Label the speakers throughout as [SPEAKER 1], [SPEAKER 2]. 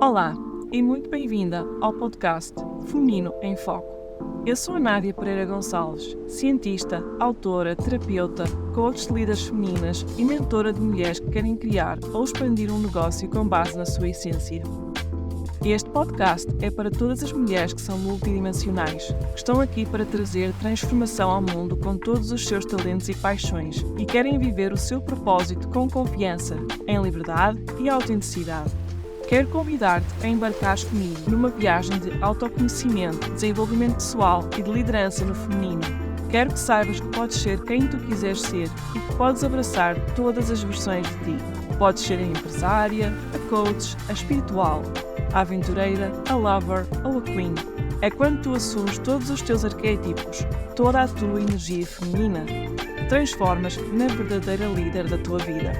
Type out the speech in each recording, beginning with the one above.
[SPEAKER 1] Olá e muito bem-vinda ao podcast Feminino em Foco. Eu sou a Nádia Pereira Gonçalves, cientista, autora, terapeuta, coach de líderes femininas e mentora de mulheres que querem criar ou expandir um negócio com base na sua essência. Este podcast é para todas as mulheres que são multidimensionais, que estão aqui para trazer transformação ao mundo com todos os seus talentos e paixões e querem viver o seu propósito com confiança, em liberdade e autenticidade. Quero convidar-te a embarcares comigo numa viagem de autoconhecimento, desenvolvimento pessoal e de liderança no feminino. Quero que saibas que podes ser quem tu quiseres ser e que podes abraçar todas as versões de ti. Podes ser a empresária, a coach, a espiritual, a aventureira, a lover ou a queen. É quando tu assumes todos os teus arquétipos, toda a tua energia feminina, que transformas na verdadeira líder da tua vida.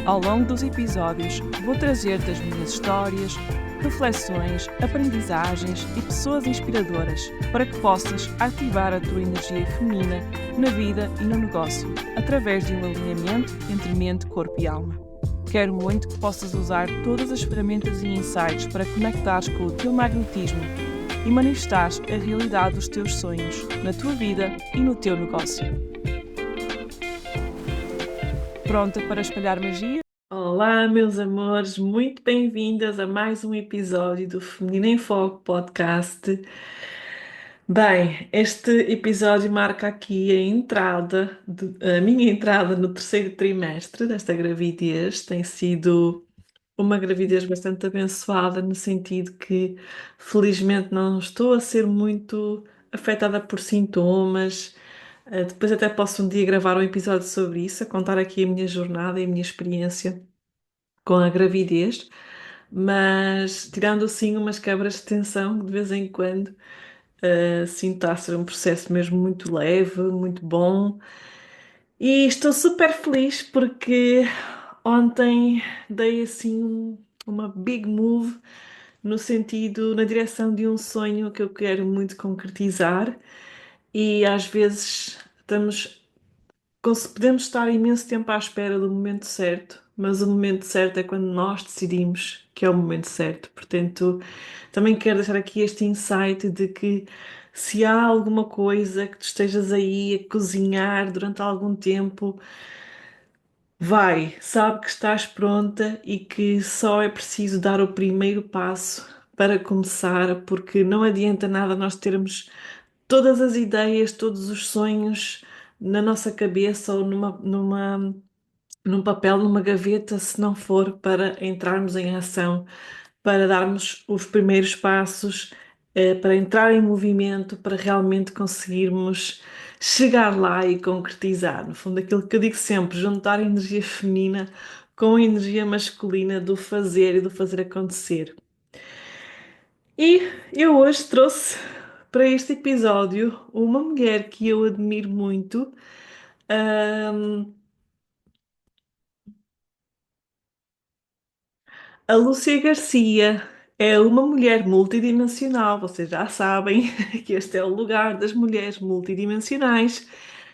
[SPEAKER 1] Ao longo dos episódios, vou trazer-te as minhas histórias, reflexões, aprendizagens e pessoas inspiradoras para que possas ativar a tua energia feminina na vida e no negócio, através de um alinhamento entre mente, corpo e alma. Quero muito que possas usar todas as ferramentas e insights para conectares com o teu magnetismo e manifestares a realidade dos teus sonhos na tua vida e no teu negócio. Pronta para espalhar magia? Olá, meus amores, muito bem-vindas a mais um episódio do Feminino em Foco podcast. Bem, este episódio marca aqui a minha entrada no terceiro trimestre desta gravidez. Tem sido uma gravidez bastante abençoada, no sentido que, felizmente, não estou a ser muito afetada por sintomas. Depois até posso um dia gravar um episódio sobre isso, a contar aqui a minha jornada e a minha experiência com a gravidez, mas tirando assim umas quebras de tensão de vez em quando, sinto que está a ser um processo mesmo muito leve, muito bom. E estou super feliz porque ontem dei assim uma big move no sentido, na direção de um sonho que eu quero muito concretizar. E às vezes podemos estar imenso tempo à espera do momento certo, mas o momento certo é quando nós decidimos que é o momento certo. Portanto, também quero deixar aqui este insight de que, se há alguma coisa que tu estejas aí a cozinhar durante algum tempo, sabe que estás pronta e que só é preciso dar o primeiro passo para começar, porque não adianta nada nós termos todas as ideias, todos os sonhos na nossa cabeça ou num papel, numa gaveta, se não for para entrarmos em ação, para darmos os primeiros passos, para entrar em movimento, para realmente conseguirmos chegar lá e concretizar. No fundo, aquilo que eu digo sempre, juntar a energia feminina com a energia masculina do fazer e do fazer acontecer. E eu hoje trouxe para este episódio uma mulher que eu admiro muito. A Lúcia Garcia é uma mulher multidimensional. Vocês já sabem que este é o lugar das mulheres multidimensionais.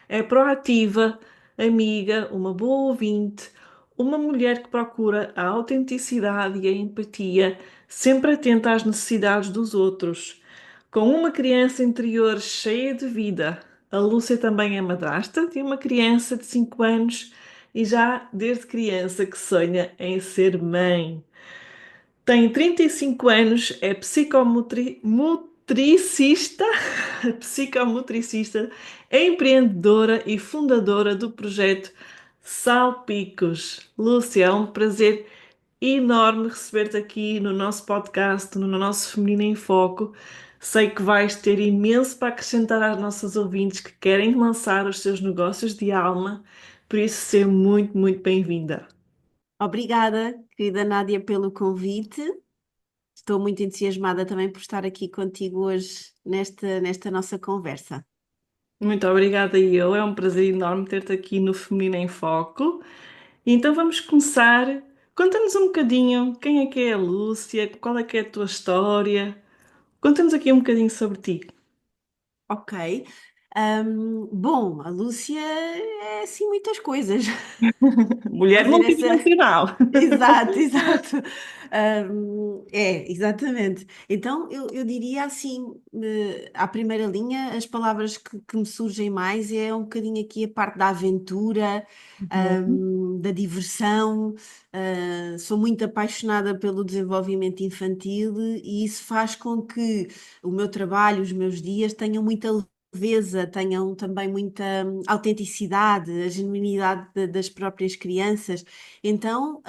[SPEAKER 1] É proativa, amiga, uma boa ouvinte, uma mulher que procura a autenticidade e a empatia, sempre atenta às necessidades dos outros. Com uma criança interior cheia de vida, a Lúcia também é madrasta de uma criança de 5 anos e já desde criança que sonha em ser mãe. Tem 35 anos, é psicomotricista, psicomotricista, é empreendedora e fundadora do projeto Salpicos. Lúcia, é um prazer enorme receber-te aqui no nosso podcast, no nosso Feminino em Foco. Sei que vais ter imenso para acrescentar às nossas ouvintes que querem lançar os seus negócios de alma, por isso, seja muito, muito bem-vinda.
[SPEAKER 2] Obrigada, querida Nádia, pelo convite. Estou muito entusiasmada também por estar aqui contigo hoje nesta nossa conversa.
[SPEAKER 1] Muito obrigada, eu. É um prazer enorme ter-te aqui no Feminino em Foco. Então vamos começar. Conta-nos um bocadinho quem é a Lúcia, qual é que é a tua história. Conta-nos aqui um bocadinho sobre ti.
[SPEAKER 2] Ok. Bom, a Lúcia é assim muitas coisas.
[SPEAKER 1] Mulher
[SPEAKER 2] Fazer essa.
[SPEAKER 1] multidimensional.
[SPEAKER 2] Exato, exato. Exatamente. Então, eu diria assim, à primeira linha, as palavras que me surgem mais é um bocadinho aqui a parte da aventura,
[SPEAKER 1] Uhum.
[SPEAKER 2] da diversão. Sou muito apaixonada pelo desenvolvimento infantil e isso faz com que o meu trabalho, os meus dias tenham muita leveza, tenham também muita autenticidade, a genuinidade das próprias crianças. Então,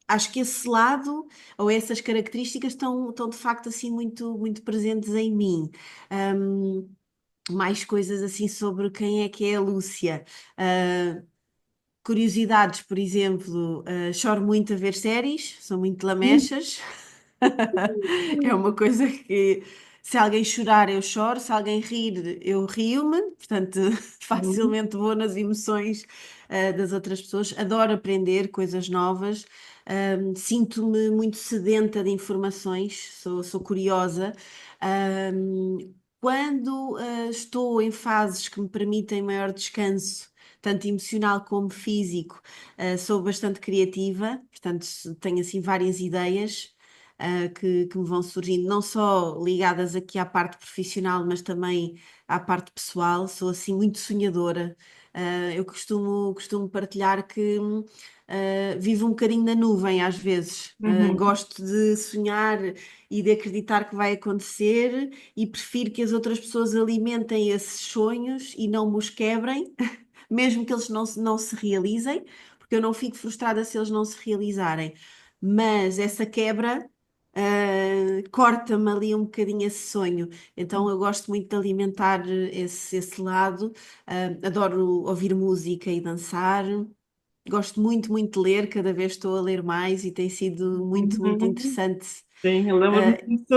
[SPEAKER 2] acho que esse lado ou essas características estão de facto assim muito, muito presentes em mim. Hum, Mais coisas assim sobre quem é que é a Lúcia. Curiosidades, por exemplo, choro muito a ver séries, sou muito lamechas. É uma coisa que, se alguém chorar, eu choro, se alguém rir, eu rio-me, portanto,
[SPEAKER 1] Uhum.
[SPEAKER 2] facilmente vou nas emoções, das outras pessoas. Adoro aprender coisas novas, sinto-me muito sedenta de informações, sou curiosa. Quando, estou em fases que me permitem maior descanso, tanto emocional como físico, sou bastante criativa, portanto, tenho assim várias ideias que me vão surgindo, não só ligadas aqui à parte profissional, mas também à parte pessoal. Sou assim muito sonhadora. Eu costumo partilhar que vivo um bocadinho na nuvem às vezes.
[SPEAKER 1] Uhum.
[SPEAKER 2] Gosto de sonhar e de acreditar que vai acontecer e prefiro que as outras pessoas alimentem esses sonhos e não me os quebrem, mesmo que eles não se realizem, porque eu não fico frustrada se eles não se realizarem. Mas essa quebra, corta-me ali um bocadinho esse sonho. Então eu gosto muito de alimentar esse lado. Adoro ouvir música e dançar. Gosto muito, muito de ler, cada vez estou a ler mais e tem sido muito, muito
[SPEAKER 1] Uhum.
[SPEAKER 2] interessante.
[SPEAKER 1] Sim, eu lembro-me
[SPEAKER 2] Uh,
[SPEAKER 1] disso.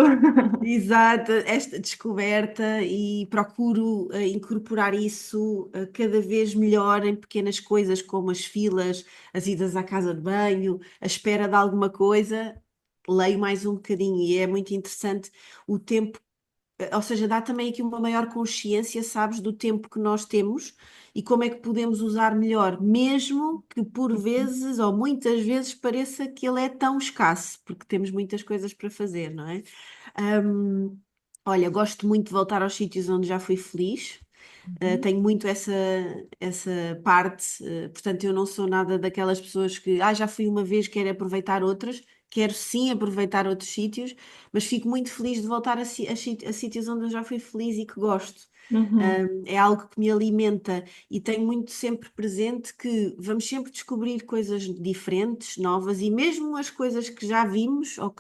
[SPEAKER 2] Exato, esta descoberta e procuro incorporar isso cada vez melhor em pequenas coisas como as filas, as idas à casa de banho, a espera de alguma coisa. Leio mais um bocadinho e é muito interessante o tempo, ou seja, dá também aqui uma maior consciência, sabes, do tempo que nós temos e como é que podemos usar melhor, mesmo que por vezes ou muitas vezes pareça que ele é tão escasso, porque temos muitas coisas para fazer, não é? Hum, Olha, gosto muito de voltar aos sítios onde já fui feliz. Tenho muito essa parte, portanto, eu não sou nada daquelas pessoas que, já fui uma vez, quero aproveitar outras. Quero sim aproveitar outros sítios, mas fico muito feliz de voltar a sítios onde eu já fui feliz e que gosto.
[SPEAKER 1] Uhum.
[SPEAKER 2] É algo que me alimenta e tenho muito sempre presente que vamos sempre descobrir coisas diferentes, novas, e mesmo as coisas que já vimos ou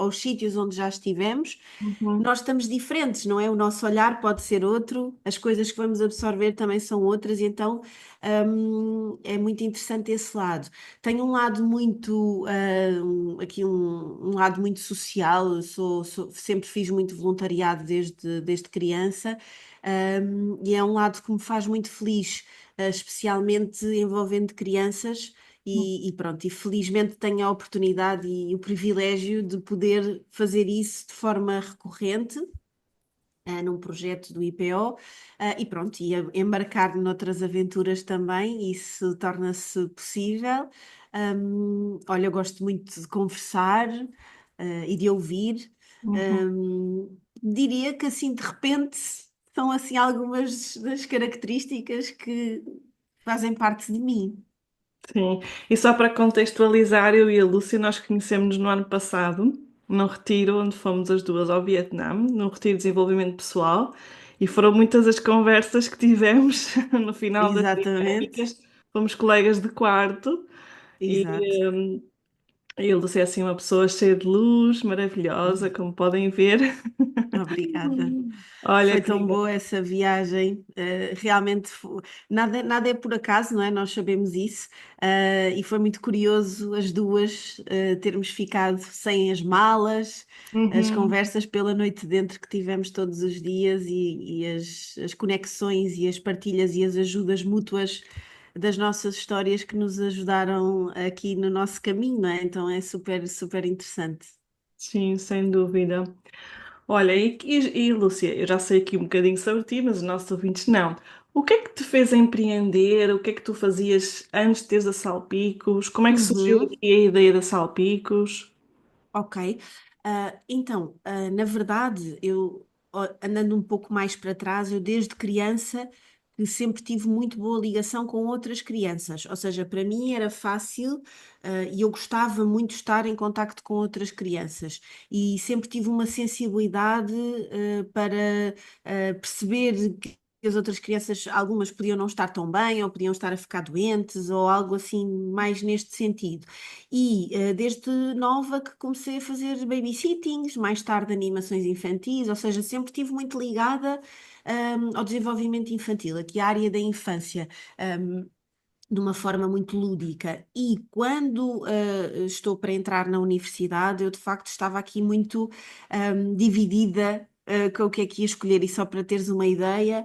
[SPEAKER 2] os sítios onde já estivemos,
[SPEAKER 1] Uhum.
[SPEAKER 2] nós estamos diferentes, não é? O nosso olhar pode ser outro, as coisas que vamos absorver também são outras, e então é muito interessante esse lado. Tem um lado muito, aqui um lado muito social, sempre fiz muito voluntariado desde criança, e é um lado que me faz muito feliz, especialmente envolvendo crianças. E pronto, e felizmente tenho a oportunidade e o privilégio de poder fazer isso de forma recorrente, num projeto do IPO, e pronto, e embarcar noutras aventuras também, isso torna-se possível. Olha, eu gosto muito de conversar, e de ouvir.
[SPEAKER 1] Uhum.
[SPEAKER 2] Diria que assim, de repente, são assim algumas das características que fazem parte de mim.
[SPEAKER 1] Sim, e só para contextualizar, eu e a Lúcia, nós conhecemos-nos no ano passado, num retiro onde fomos as duas ao Vietnã, num retiro de desenvolvimento pessoal, e foram muitas as conversas que tivemos no final das
[SPEAKER 2] Exatamente,
[SPEAKER 1] dinâmicas. Fomos colegas de quarto e,
[SPEAKER 2] exato.
[SPEAKER 1] hum, e a Lúcia é assim uma pessoa cheia de luz, maravilhosa, como podem ver.
[SPEAKER 2] Obrigada.
[SPEAKER 1] Olha,
[SPEAKER 2] Foi tão
[SPEAKER 1] querida.
[SPEAKER 2] boa essa viagem. Realmente nada é por acaso, não é? Nós sabemos isso. E foi muito curioso as duas termos ficado sem as malas, as
[SPEAKER 1] Uhum.
[SPEAKER 2] conversas pela noite dentro que tivemos todos os dias e as conexões e as partilhas e as ajudas mútuas das nossas histórias que nos ajudaram aqui no nosso caminho, não é? Então é super, super interessante.
[SPEAKER 1] Sim, sem dúvida. Olha, Lúcia, eu já sei aqui um bocadinho sobre ti, mas os nossos ouvintes não. O que é que te fez empreender? O que é que tu fazias antes de teres a Salpicos? Como é que surgiu
[SPEAKER 2] Uhum.
[SPEAKER 1] aqui a ideia da Salpicos?
[SPEAKER 2] Ok. Então, na verdade, andando um pouco mais para trás, eu desde criança que sempre tive muito boa ligação com outras crianças. Ou seja, para mim era fácil, e eu gostava muito de estar em contacto com outras crianças. E sempre tive uma sensibilidade, para, perceber que as outras crianças, algumas podiam não estar tão bem, ou podiam estar a ficar doentes, ou algo assim mais neste sentido. E desde nova que comecei a fazer babysittings, mais tarde animações infantis, ou seja, sempre estive muito ligada ao desenvolvimento infantil, aqui a área da infância. De uma forma muito lúdica. E quando estou para entrar na universidade, eu de facto estava aqui muito dividida com o que é que ia escolher, e só para teres uma ideia,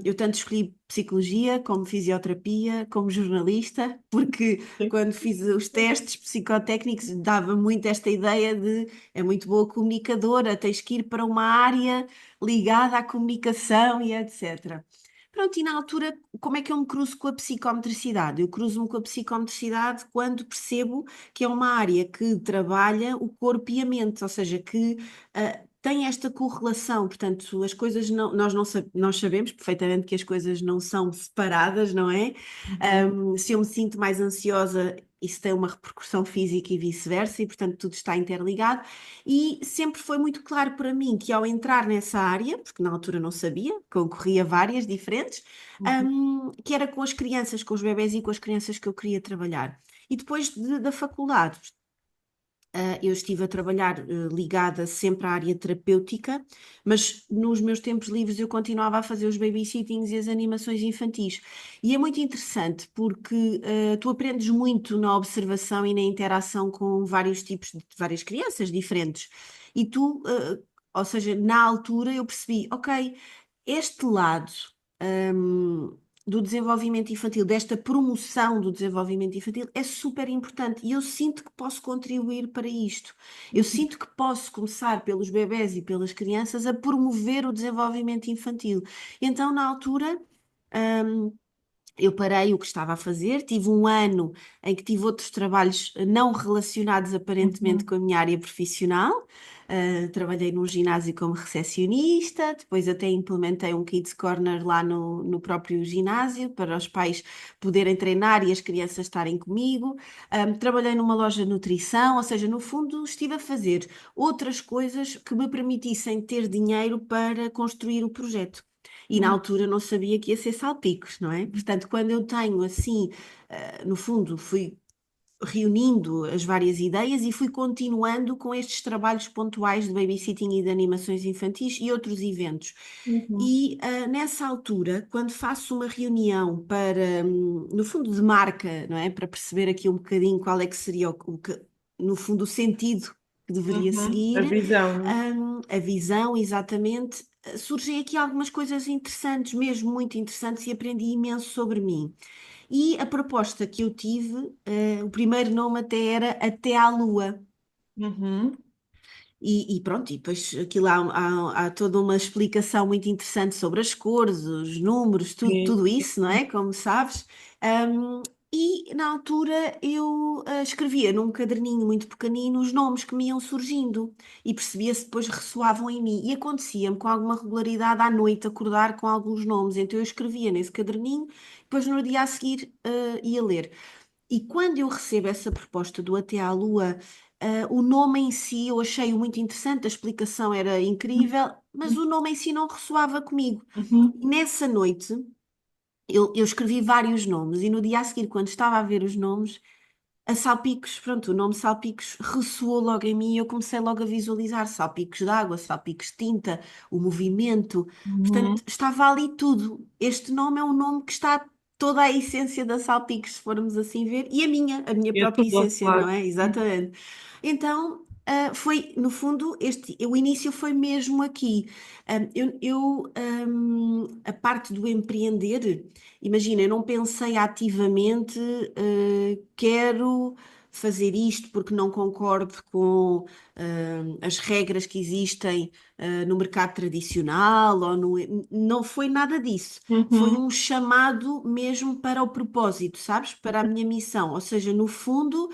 [SPEAKER 2] eu tanto escolhi psicologia, como fisioterapia, como jornalista, porque
[SPEAKER 1] Sim.
[SPEAKER 2] quando fiz os testes psicotécnicos dava muito esta ideia de é muito boa comunicadora, tens que ir para uma área ligada à comunicação e etc. Pronto, e na altura, como é que eu me cruzo com a psicometricidade? Eu cruzo-me com a psicometricidade quando percebo que é uma área que trabalha o corpo e a mente, ou seja, que tem esta correlação. Portanto, as coisas não, nós sabemos perfeitamente que as coisas não são separadas, não é?
[SPEAKER 1] Uhum.
[SPEAKER 2] Se eu me sinto mais ansiosa, isso tem uma repercussão física e vice-versa, e portanto tudo está interligado. E sempre foi muito claro para mim que ao entrar nessa área, porque na altura não sabia, concorria a várias diferentes,
[SPEAKER 1] Uhum.
[SPEAKER 2] que era com as crianças, com os bebés e com as crianças que eu queria trabalhar. E depois da faculdade, eu estive a trabalhar ligada sempre à área terapêutica, mas nos meus tempos livres eu continuava a fazer os babysittings e as animações infantis. E é muito interessante porque tu aprendes muito na observação e na interação com vários tipos de várias crianças diferentes. E tu, ou seja, na altura eu percebi, ok, este lado. hum, do desenvolvimento infantil, desta promoção do desenvolvimento infantil, é super importante e eu sinto que posso contribuir para isto. Eu sinto que posso começar pelos bebés e pelas crianças a promover o desenvolvimento infantil. Então, na altura, hum, eu parei o que estava a fazer, tive um ano em que tive outros trabalhos não relacionados aparentemente
[SPEAKER 1] Uhum.
[SPEAKER 2] com a minha área profissional. Trabalhei num ginásio como recepcionista, depois até implementei um Kids Corner lá no próprio ginásio para os pais poderem treinar e as crianças estarem comigo. Trabalhei numa loja de nutrição, ou seja, no fundo estive a fazer outras coisas que me permitissem ter dinheiro para construir o projeto. E na
[SPEAKER 1] Uhum.
[SPEAKER 2] altura não sabia que ia ser salpicos, não é? Portanto, quando eu tenho assim, no fundo, fui reunindo as várias ideias e fui continuando com estes trabalhos pontuais de babysitting e de animações infantis e outros eventos.
[SPEAKER 1] Uhum.
[SPEAKER 2] E nessa altura, quando faço uma reunião para, no fundo, de marca, não é? Para perceber aqui um bocadinho qual é que seria no fundo, o sentido que deveria
[SPEAKER 1] Uhum. A
[SPEAKER 2] seguir,
[SPEAKER 1] visão, né?
[SPEAKER 2] a visão, exatamente. Surgem aqui algumas coisas interessantes, mesmo muito interessantes, e aprendi imenso sobre mim. E a proposta que eu tive, o primeiro nome até era Até à Lua.
[SPEAKER 1] Uhum.
[SPEAKER 2] E pronto, e depois aquilo há toda uma explicação muito interessante sobre as cores, os números,
[SPEAKER 1] Sim.
[SPEAKER 2] tudo isso, não é? Como sabes. Um, e na altura eu escrevia num caderninho muito pequenino os nomes que me iam surgindo e percebia se depois ressoavam em mim. E acontecia-me com alguma regularidade à noite acordar com alguns nomes, então eu escrevia nesse caderninho, depois no dia a seguir ia ler. E quando eu recebo essa proposta do Até à Lua, o nome em si eu achei-o muito interessante, a explicação era incrível, mas o nome em si não ressoava comigo. E
[SPEAKER 1] Uhum.
[SPEAKER 2] nessa noite eu escrevi vários nomes e no dia a seguir, quando estava a ver os nomes, a Salpicos, pronto, o nome Salpicos ressoou logo em mim e eu comecei logo a visualizar salpicos de água, salpicos de tinta, o movimento.
[SPEAKER 1] Uhum.
[SPEAKER 2] Portanto, estava ali tudo. Este nome é um nome que está toda a essência da Salpicos, se formos assim ver, e a minha
[SPEAKER 1] E a
[SPEAKER 2] própria
[SPEAKER 1] tua,
[SPEAKER 2] essência, não
[SPEAKER 1] claro.
[SPEAKER 2] é? Exatamente. Então, foi, no fundo, o início foi mesmo aqui. A parte do empreender. Imagina, eu não pensei ativamente, quero fazer isto porque não concordo com as regras que existem no mercado tradicional, ou não foi nada disso. Foi
[SPEAKER 1] Uhum.
[SPEAKER 2] um chamado mesmo para o propósito, sabes? Para a minha missão. Ou seja, no fundo,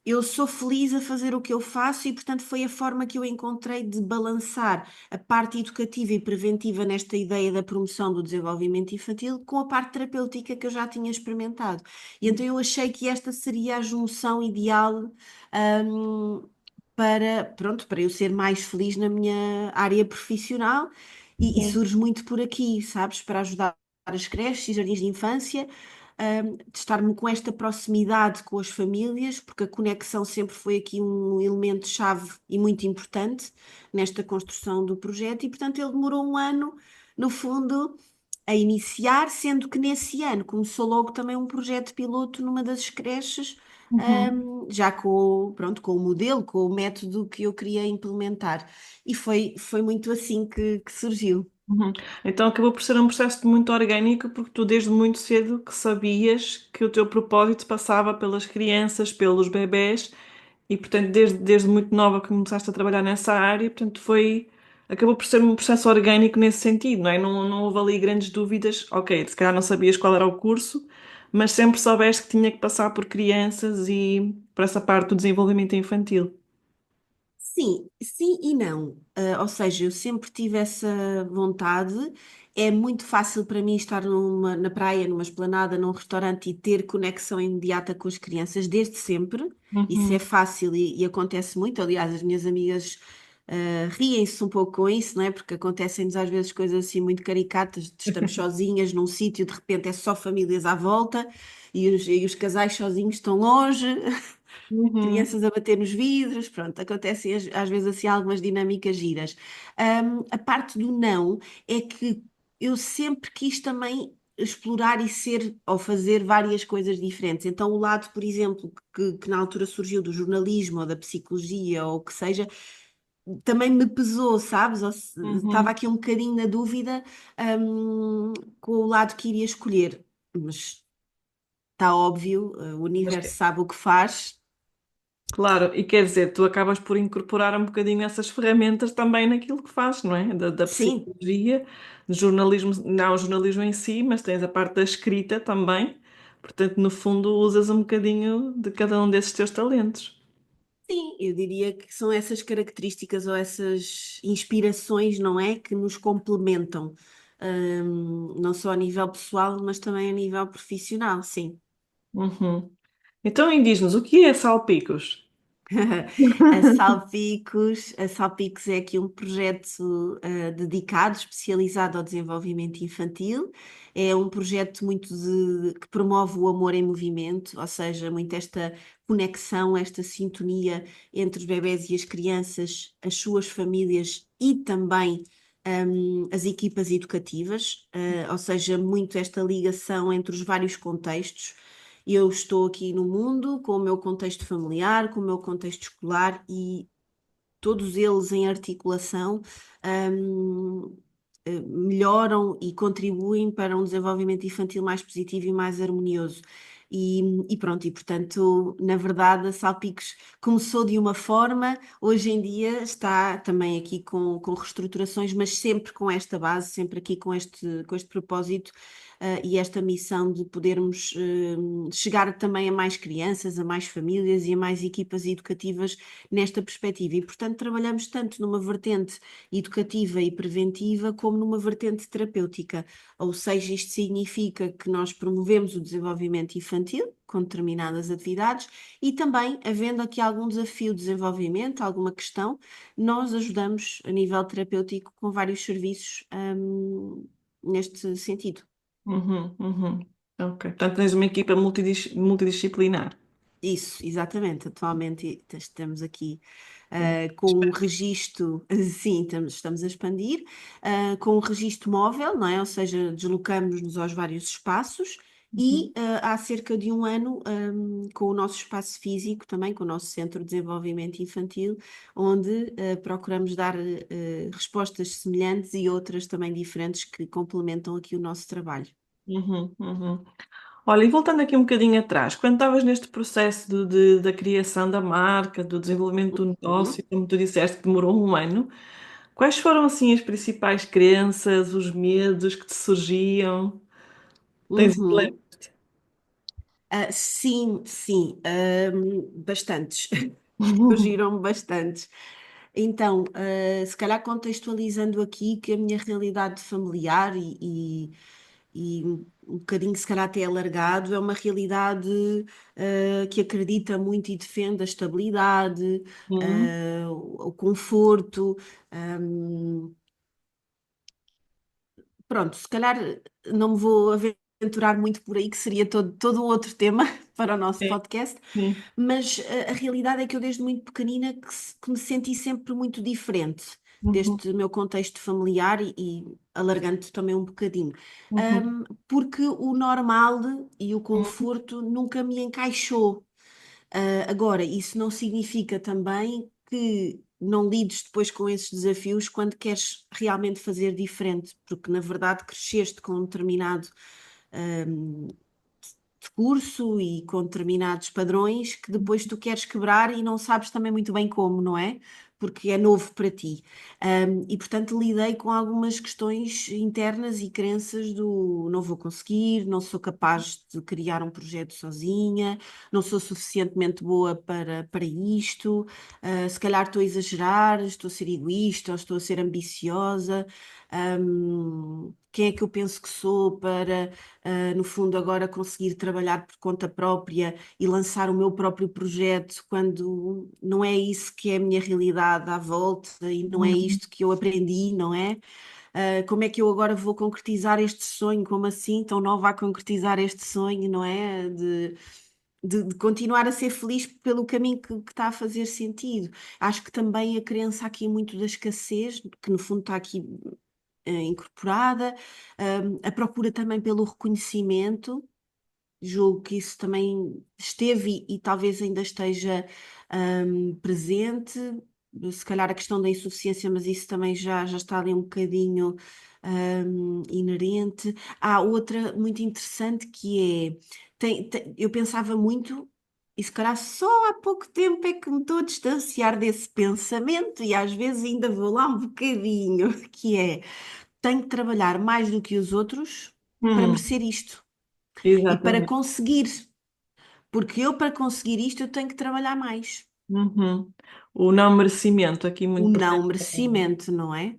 [SPEAKER 2] eu sou feliz a fazer o que eu faço e, portanto, foi a forma que eu encontrei de balançar a parte educativa e preventiva nesta ideia da promoção do desenvolvimento infantil com a parte terapêutica que eu já tinha experimentado. E então eu achei que esta seria a junção ideal, pronto, para eu ser mais feliz na minha área profissional e
[SPEAKER 1] Uhum.
[SPEAKER 2] surge muito por aqui, sabes? Para ajudar as creches e jardins de infância, de estar com esta proximidade com as famílias, porque a conexão sempre foi aqui um elemento-chave e muito importante nesta construção do projeto, e portanto ele demorou um ano, no fundo, a iniciar, sendo que nesse ano começou logo também um projeto piloto numa das creches,
[SPEAKER 1] Uhum.
[SPEAKER 2] já pronto, com o modelo, com o método que eu queria implementar. E foi muito assim que surgiu.
[SPEAKER 1] Uhum. Então acabou por ser um processo muito orgânico, porque tu desde muito cedo que sabias que o teu propósito passava pelas crianças, pelos bebés, e portanto desde muito nova que começaste a trabalhar nessa área, portanto acabou por ser um processo orgânico nesse sentido, não é? Não houve ali grandes dúvidas, ok, se calhar não sabias qual era o curso, mas sempre soubeste que tinha que passar por crianças e por essa parte do desenvolvimento infantil.
[SPEAKER 2] Sim, sim e não. Ou seja, eu sempre tive essa vontade. É muito fácil para mim estar na praia, numa esplanada, num restaurante e ter conexão imediata com as crianças desde sempre. Isso é
[SPEAKER 1] Uhum.
[SPEAKER 2] fácil e acontece muito. Aliás, as minhas amigas riem-se um pouco com isso, não é? Porque acontecem-nos às vezes coisas assim muito caricatas. Estamos sozinhas num sítio, de repente é só famílias à volta e os casais sozinhos estão longe.
[SPEAKER 1] Uhum.
[SPEAKER 2] Crianças a bater nos vidros, pronto, acontecem às vezes assim algumas dinâmicas giras. A parte do não é que eu sempre quis também explorar e ser ou fazer várias coisas diferentes. Então, o lado, por exemplo, que na altura surgiu do jornalismo ou da psicologia ou o que seja, também me pesou, sabes? Estava
[SPEAKER 1] Uhum.
[SPEAKER 2] aqui um bocadinho na dúvida, com o lado que iria escolher, mas está óbvio, o
[SPEAKER 1] Mas
[SPEAKER 2] universo sabe o que faz.
[SPEAKER 1] claro, e quer dizer, tu acabas por incorporar um bocadinho essas ferramentas também naquilo que fazes, não é? Da
[SPEAKER 2] Sim.
[SPEAKER 1] psicologia, do jornalismo, não o jornalismo em si, mas tens a parte da escrita também. Portanto, no fundo, usas um bocadinho de cada um desses teus talentos.
[SPEAKER 2] Sim, eu diria que são essas características ou essas inspirações, não é? Que nos complementam, não só a nível pessoal, mas também a nível profissional, sim.
[SPEAKER 1] Uhum. Então, e diz-nos, o que é salpicos?
[SPEAKER 2] A Salpicos é aqui um projeto dedicado, especializado ao desenvolvimento infantil. É um projeto que promove o amor em movimento, ou seja, muito esta conexão, esta sintonia entre os bebés e as crianças, as suas famílias e também as equipas educativas, ou seja, muito esta ligação entre os vários contextos. Eu estou aqui no mundo com o meu contexto familiar, com o meu contexto escolar e todos eles em articulação, hum, melhoram e contribuem para um desenvolvimento infantil mais positivo e mais harmonioso. E pronto, e portanto, na verdade, a Salpicos começou de uma forma, hoje em dia está também aqui com reestruturações, mas sempre com esta base, sempre aqui com este propósito, e esta missão de podermos chegar também a mais crianças, a mais famílias e a mais equipas educativas nesta perspectiva. E, portanto, trabalhamos tanto numa vertente educativa e preventiva, como numa vertente terapêutica. Ou seja, isto significa que nós promovemos o desenvolvimento infantil com determinadas atividades e também, havendo aqui algum desafio de desenvolvimento, alguma questão, nós ajudamos a nível terapêutico com vários serviços, neste sentido.
[SPEAKER 1] Uhum, uhum. Ok. Portanto, tens uma equipa multidisciplinar.
[SPEAKER 2] Isso, exatamente. Atualmente estamos aqui
[SPEAKER 1] Sim.
[SPEAKER 2] com um registro, sim, estamos a expandir, com um registro móvel, não é? Ou seja, deslocamos-nos aos vários espaços
[SPEAKER 1] Uhum,
[SPEAKER 2] e há cerca de um ano, com o nosso espaço físico, também com o nosso Centro de Desenvolvimento Infantil, onde procuramos dar respostas semelhantes e outras também diferentes que complementam aqui o nosso trabalho.
[SPEAKER 1] uhum, uhum. Olha, e voltando aqui um bocadinho atrás, quando estavas neste processo da criação da marca, do desenvolvimento do
[SPEAKER 2] Uhum,
[SPEAKER 1] negócio, como tu disseste, que demorou um ano, quais foram assim as principais crenças, os medos que te surgiam? Tens
[SPEAKER 2] uhum. Sim, sim, bastantes. Surgiram bastantes. Então, se calhar contextualizando aqui que a minha realidade familiar e um bocadinho, se calhar até alargado, é uma realidade que acredita muito e defende a estabilidade,
[SPEAKER 1] Uhum,
[SPEAKER 2] o conforto. hum, Pronto, se calhar não me vou aventurar muito por aí, que seria todo um outro tema para o nosso
[SPEAKER 1] sim,
[SPEAKER 2] podcast,
[SPEAKER 1] sim.
[SPEAKER 2] mas a realidade é que eu desde muito pequenina que me senti sempre muito diferente
[SPEAKER 1] Uhum,
[SPEAKER 2] deste meu contexto familiar e alargando também um bocadinho.
[SPEAKER 1] uhum,
[SPEAKER 2] Porque o normal e o
[SPEAKER 1] uhum,
[SPEAKER 2] conforto nunca me encaixou. Agora, isso não significa também que não lides depois com esses desafios quando queres realmente fazer diferente, porque na verdade cresceste com um determinado hum, curso e com determinados padrões que depois tu queres quebrar e não sabes também muito bem como, não é? Porque é novo para ti. E portanto lidei com algumas questões internas e crenças do não vou conseguir, não sou capaz de criar um projeto sozinha, não sou suficientemente boa para isto, se calhar estou a exagerar, estou a ser egoísta ou estou a ser ambiciosa. Quem é que eu penso que sou para no fundo, agora conseguir trabalhar por conta própria e lançar o meu próprio projeto, quando não é isso que é a minha realidade à volta e não é
[SPEAKER 1] uhum,
[SPEAKER 2] isto que eu aprendi, não é? Como é que eu agora vou concretizar este sonho? Como assim, tão nova a concretizar este sonho, não é? De continuar a ser feliz pelo caminho que está a fazer sentido. Acho que também a crença aqui muito da escassez, que no fundo está aqui incorporada, a procura também pelo reconhecimento, julgo que isso também esteve e talvez ainda esteja presente, se calhar a questão da insuficiência, mas isso também já está ali um bocadinho inerente. Há outra muito interessante que é, eu pensava muito. E se calhar só há pouco tempo é que me estou a distanciar desse pensamento, e às vezes ainda vou lá um bocadinho, que é tenho que trabalhar mais do que os outros para
[SPEAKER 1] uhum,
[SPEAKER 2] merecer isto e para
[SPEAKER 1] exatamente.
[SPEAKER 2] conseguir, porque eu para conseguir isto eu tenho que trabalhar mais.
[SPEAKER 1] Uhum. O não merecimento aqui
[SPEAKER 2] O
[SPEAKER 1] muito
[SPEAKER 2] não
[SPEAKER 1] presente também.
[SPEAKER 2] merecimento, não é?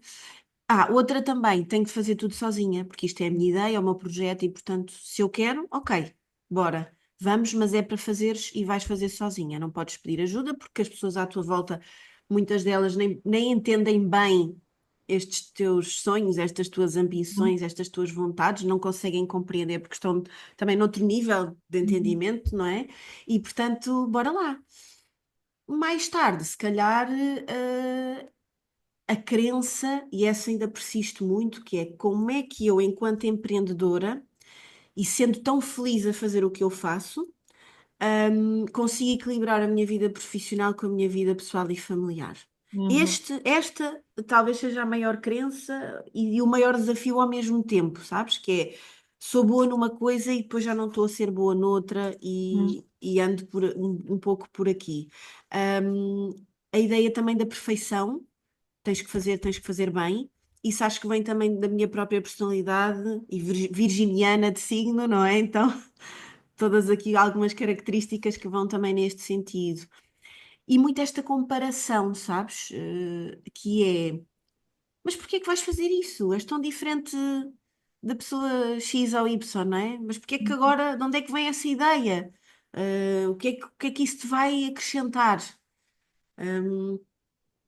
[SPEAKER 2] Outra também, tenho de fazer tudo sozinha, porque isto é a minha ideia, é o meu projeto e, portanto, se eu quero, ok, bora, vamos, mas é para fazeres e vais fazer sozinha. Não podes pedir ajuda, porque as pessoas à tua volta, muitas delas nem entendem bem estes teus sonhos, estas tuas ambições, estas tuas vontades, não conseguem compreender, porque estão também noutro nível de
[SPEAKER 1] Uhum,
[SPEAKER 2] entendimento, não é? E, portanto, bora lá. Mais tarde, se calhar, a crença, e essa ainda persiste muito, que é como é que eu, enquanto empreendedora, e sendo tão feliz a fazer o que eu faço, consigo equilibrar a minha vida profissional com a minha vida pessoal e familiar.
[SPEAKER 1] uhum,
[SPEAKER 2] Esta talvez seja a maior crença e o maior desafio ao mesmo tempo, sabes? Que é, sou boa numa coisa e depois já não estou a ser boa noutra
[SPEAKER 1] uhum,
[SPEAKER 2] e ando um pouco por aqui. Hum, a ideia também da perfeição, tens que fazer bem. Isso acho que vem também da minha própria personalidade e virginiana de signo, não é? Então, todas aqui algumas características que vão também neste sentido. E muito esta comparação, sabes? Que é, mas porquê é que vais fazer isso? És tão diferente da pessoa X ou Y, não é? Mas porquê é que agora, de onde é que vem essa ideia? O que é que isso te vai acrescentar? Hum,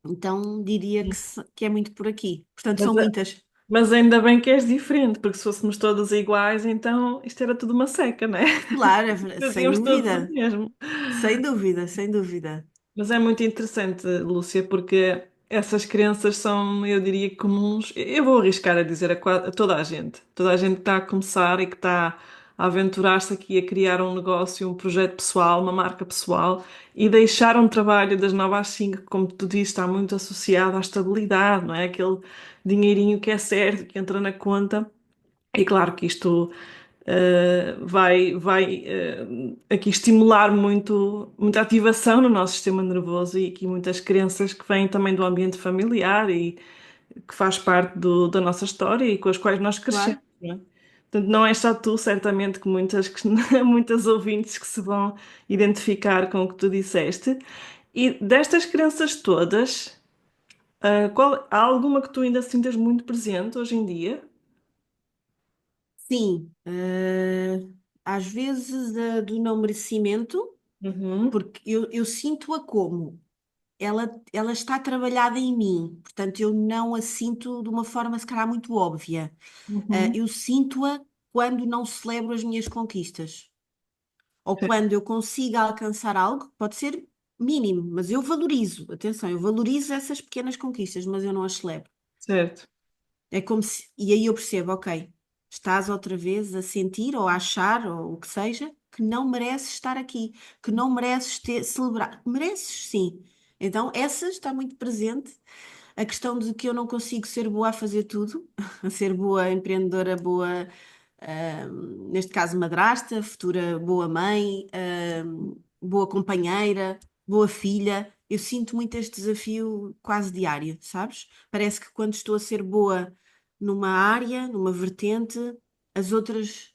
[SPEAKER 2] então diria
[SPEAKER 1] uhum.
[SPEAKER 2] que é muito por aqui. Portanto,
[SPEAKER 1] Mas,
[SPEAKER 2] são muitas.
[SPEAKER 1] mas ainda bem que és diferente, porque se fôssemos todas iguais, então isto era tudo uma seca, né?
[SPEAKER 2] Claro, sem
[SPEAKER 1] Fazíamos todos o
[SPEAKER 2] dúvida,
[SPEAKER 1] mesmo.
[SPEAKER 2] sem dúvida, sem dúvida.
[SPEAKER 1] Mas é muito interessante, Lúcia, porque essas crenças são, eu diria, comuns. Eu vou arriscar a dizer a toda a gente. Toda a gente que está a começar e que está a aventurar-se aqui a criar um negócio, um projeto pessoal, uma marca pessoal e deixar um trabalho das 9 às 5, que, como tu disse, está muito associado à estabilidade, não é? Aquele dinheirinho que é certo, que entra na conta. E claro que isto. vai aqui estimular muita ativação no nosso sistema nervoso e aqui muitas crenças que vêm também do ambiente familiar e que faz parte da nossa história e com as quais nós crescemos,
[SPEAKER 2] Claro.
[SPEAKER 1] não é? Portanto, não és só tu, certamente, que muitas ouvintes que se vão identificar com o que tu disseste. E destas crenças todas, há alguma que tu ainda sintas muito presente hoje em dia?
[SPEAKER 2] Sim, às vezes do não merecimento,
[SPEAKER 1] Uhum,
[SPEAKER 2] porque eu sinto-a como ela está trabalhada em mim, portanto eu não a sinto de uma forma se calhar muito óbvia.
[SPEAKER 1] uhum,
[SPEAKER 2] Eu sinto-a quando não celebro as minhas conquistas, ou
[SPEAKER 1] certo,
[SPEAKER 2] quando eu consigo alcançar algo, pode ser mínimo, mas eu valorizo, atenção, eu valorizo essas pequenas conquistas, mas eu não as celebro.
[SPEAKER 1] certo.
[SPEAKER 2] É como se. E aí eu percebo, ok, estás outra vez a sentir ou a achar, ou o que seja, que não mereces estar aqui, que não mereces ter, celebrar. Mereces, sim. Então, essa está muito presente. A questão de que eu não consigo ser boa a fazer tudo, a ser boa empreendedora, boa, neste caso, madrasta, futura boa mãe, boa companheira, boa filha. Eu sinto muito este desafio quase diário, sabes? Parece que quando estou a ser boa numa área, numa vertente, as outras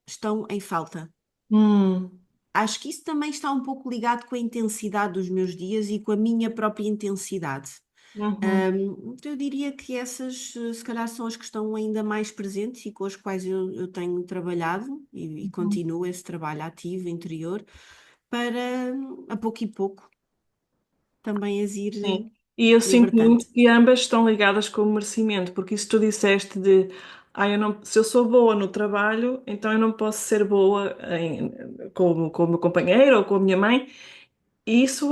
[SPEAKER 2] estão em falta.
[SPEAKER 1] Hum,
[SPEAKER 2] Acho que isso também está um pouco ligado com a intensidade dos meus dias e com a minha própria intensidade.
[SPEAKER 1] uhum,
[SPEAKER 2] Então eu diria que essas, se calhar, são as que estão ainda mais presentes e com as quais eu tenho trabalhado e
[SPEAKER 1] uhum.
[SPEAKER 2] continuo esse trabalho ativo, interior, para a pouco e pouco também as ir
[SPEAKER 1] Sim. E eu sinto
[SPEAKER 2] libertando.
[SPEAKER 1] muito que ambas estão ligadas com o merecimento, porque isso tu disseste de, eu não, se eu sou boa no trabalho, então eu não posso ser boa com o meu companheiro ou com a minha mãe. E isso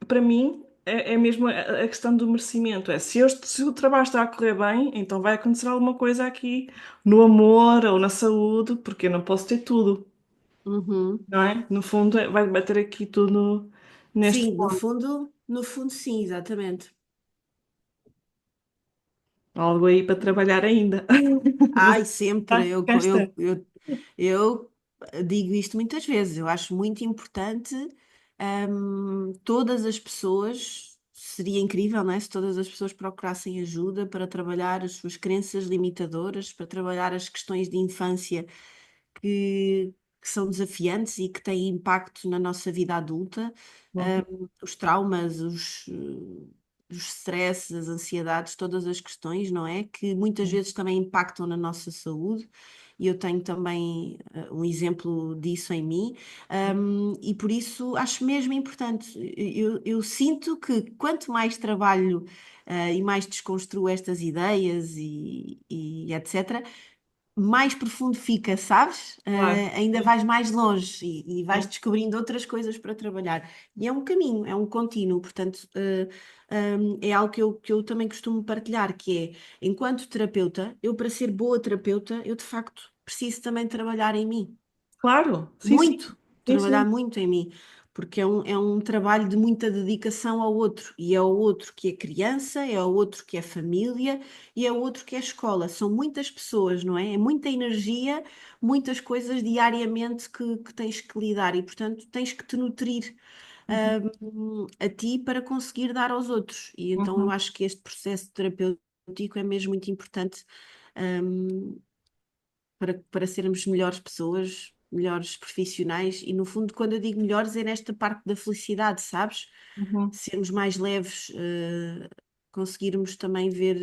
[SPEAKER 1] para mim, é mesmo a questão do merecimento. Se o trabalho está a correr bem, então vai acontecer alguma coisa aqui no amor ou na saúde, porque eu não posso ter tudo,
[SPEAKER 2] Uhum.
[SPEAKER 1] não é? No fundo, vai bater aqui tudo neste
[SPEAKER 2] Sim,
[SPEAKER 1] ponto.
[SPEAKER 2] no fundo, sim, exatamente.
[SPEAKER 1] Algo aí para trabalhar ainda. Mas
[SPEAKER 2] Ai, sempre,
[SPEAKER 1] cá está.
[SPEAKER 2] eu digo isto muitas vezes. Eu acho muito importante, todas as pessoas, seria incrível, não é? Se todas as pessoas procurassem ajuda para trabalhar as suas crenças limitadoras, para trabalhar as questões de infância que, que são desafiantes e que têm impacto na nossa vida adulta,
[SPEAKER 1] Uhum,
[SPEAKER 2] os traumas, os stresses, as ansiedades, todas as questões, não é? Que muitas vezes também impactam na nossa saúde. E eu tenho também um exemplo disso em mim, e por isso acho mesmo importante. Eu sinto que quanto mais trabalho e mais desconstruo estas ideias e etc., mais profundo fica, sabes?
[SPEAKER 1] claro.
[SPEAKER 2] Ainda
[SPEAKER 1] Sim,
[SPEAKER 2] vais mais longe e vais
[SPEAKER 1] sim.
[SPEAKER 2] descobrindo outras coisas para trabalhar. E é um caminho, é um contínuo, portanto, é algo que eu também costumo partilhar, que é, enquanto terapeuta, eu para ser boa terapeuta, eu de facto preciso também trabalhar em mim.
[SPEAKER 1] Claro, sim, sim.
[SPEAKER 2] Muito,
[SPEAKER 1] Sim,
[SPEAKER 2] trabalhar
[SPEAKER 1] sim.
[SPEAKER 2] muito em mim, porque é um trabalho de muita dedicação ao outro, e é ao outro que é criança, é ao outro que é família, e é ao outro que é escola. São muitas pessoas, não é? É muita energia, muitas coisas diariamente que tens que lidar, e portanto tens que te nutrir.
[SPEAKER 1] Uhum,
[SPEAKER 2] A ti para conseguir dar aos outros. E então eu
[SPEAKER 1] uhum,
[SPEAKER 2] acho que este processo terapêutico é mesmo muito importante, hum, para sermos melhores pessoas, melhores profissionais, e no fundo, quando eu digo melhores, é nesta parte da felicidade, sabes?
[SPEAKER 1] uhum,
[SPEAKER 2] Sermos mais leves, conseguirmos também ver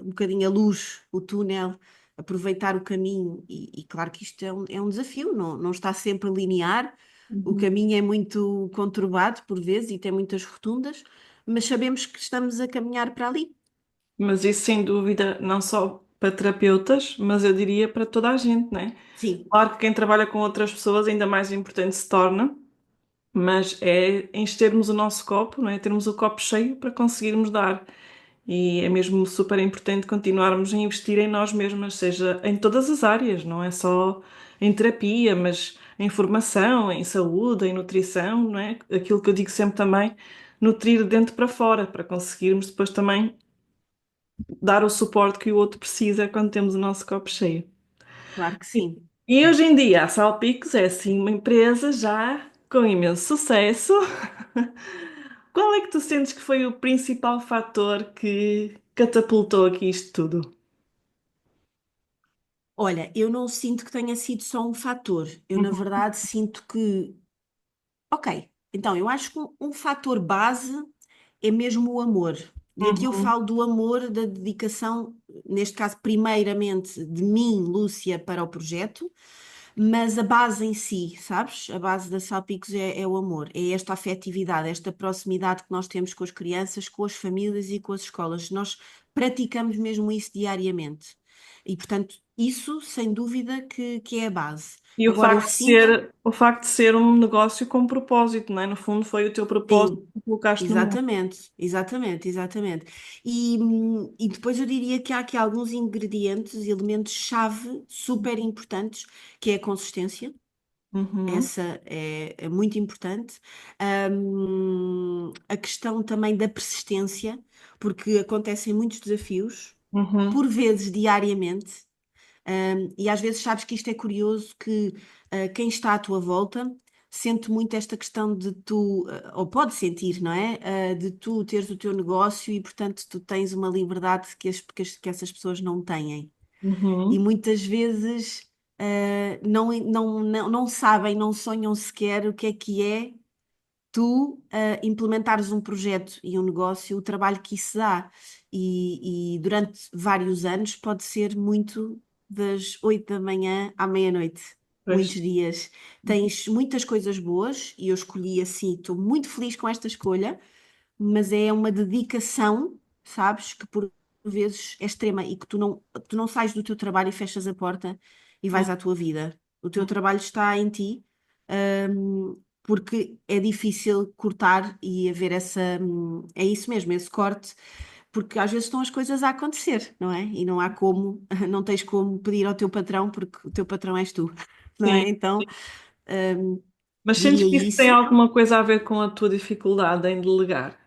[SPEAKER 2] um bocadinho a luz, o túnel, aproveitar o caminho, e claro que isto é um desafio, não está sempre linear, o
[SPEAKER 1] uhum.
[SPEAKER 2] caminho é muito conturbado por vezes e tem muitas rotundas, mas sabemos que estamos a caminhar para ali.
[SPEAKER 1] Mas isso sem dúvida, não só para terapeutas, mas eu diria para toda a gente, né?
[SPEAKER 2] Sim.
[SPEAKER 1] Claro que quem trabalha com outras pessoas ainda mais importante se torna, mas é enchermos o nosso copo, não é? Termos o copo cheio para conseguirmos dar. E é mesmo super importante continuarmos a investir em nós mesmas, seja em todas as áreas, não é só em terapia, mas em formação, em saúde, em nutrição, não é? Aquilo que eu digo sempre também, nutrir de dentro para fora, para conseguirmos depois também dar o suporte que o outro precisa quando temos o nosso copo cheio.
[SPEAKER 2] claro que
[SPEAKER 1] E,
[SPEAKER 2] sim.
[SPEAKER 1] e hoje em dia a Salpicos é assim uma empresa já com imenso sucesso. Qual é que tu sentes que foi o principal fator que catapultou aqui isto tudo?
[SPEAKER 2] Olha, eu não sinto que tenha sido só um fator. Eu, na
[SPEAKER 1] Uhum,
[SPEAKER 2] verdade, sinto que. Ok, então eu acho que um fator base é mesmo o amor. E aqui eu
[SPEAKER 1] uhum,
[SPEAKER 2] falo do amor, da dedicação, neste caso, primeiramente de mim, Lúcia, para o projeto, mas a base em si, sabes? A base da Salpicos é o amor, é esta afetividade, esta proximidade que nós temos com as crianças, com as famílias e com as escolas. Nós praticamos mesmo isso diariamente. E, portanto, isso, sem dúvida, que é a base.
[SPEAKER 1] E
[SPEAKER 2] Agora, eu sinto.
[SPEAKER 1] o facto de ser um negócio com propósito, não é? No fundo, foi o teu propósito
[SPEAKER 2] Sim,
[SPEAKER 1] que colocaste no mundo.
[SPEAKER 2] exatamente, exatamente, exatamente. E depois eu diria que há aqui alguns ingredientes, elementos-chave super importantes, que é a consistência,
[SPEAKER 1] Uhum,
[SPEAKER 2] essa é muito importante. A questão também da persistência, porque acontecem muitos desafios,
[SPEAKER 1] uhum,
[SPEAKER 2] por vezes diariamente. E às vezes sabes que isto é curioso, que quem está à tua volta sente muito esta questão de tu, ou pode sentir, não é? De tu teres o teu negócio e, portanto, tu tens uma liberdade que essas pessoas não têm. E
[SPEAKER 1] uhum,
[SPEAKER 2] muitas vezes não sabem, não sonham sequer o que é tu implementares um projeto e um negócio, o trabalho que isso dá. E durante vários anos pode ser muito das 8 da manhã à meia-noite. Muitos
[SPEAKER 1] pois.
[SPEAKER 2] dias. Tens muitas coisas boas e eu escolhi assim, estou muito feliz com esta escolha, mas é uma dedicação, sabes, que por vezes é extrema e que tu não sais do teu trabalho e fechas a porta e vais à tua vida. O teu trabalho está em ti, porque é difícil cortar e haver é isso mesmo, esse corte, porque às vezes estão as coisas a acontecer, não é? E não há como, não tens como pedir ao teu patrão, porque o teu patrão és tu, não
[SPEAKER 1] Sim.
[SPEAKER 2] é? Então, hum,
[SPEAKER 1] Mas sentes
[SPEAKER 2] diria
[SPEAKER 1] que isso tem
[SPEAKER 2] isso.
[SPEAKER 1] alguma coisa a ver com a tua dificuldade em delegar?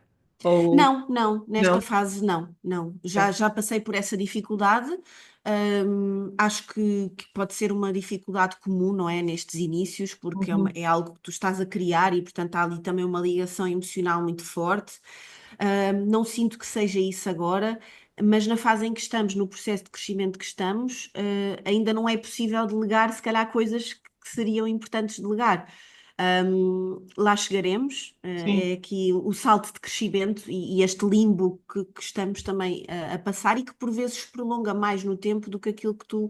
[SPEAKER 1] Ou
[SPEAKER 2] Não, não, nesta
[SPEAKER 1] não?
[SPEAKER 2] fase não, não.
[SPEAKER 1] Ok.
[SPEAKER 2] Já passei por essa dificuldade. Acho que pode ser uma dificuldade comum, não é? Nestes inícios, porque
[SPEAKER 1] Uhum,
[SPEAKER 2] é algo que tu estás a criar e, portanto, há ali também uma ligação emocional muito forte. Não sinto que seja isso agora, mas na fase em que estamos, no processo de crescimento que estamos, ainda não é possível delegar, se calhar, coisas que seriam importantes delegar. Lá chegaremos,
[SPEAKER 1] sim.
[SPEAKER 2] é aqui o salto de crescimento e este limbo que estamos também a passar e que por vezes se prolonga mais no tempo do que aquilo que tu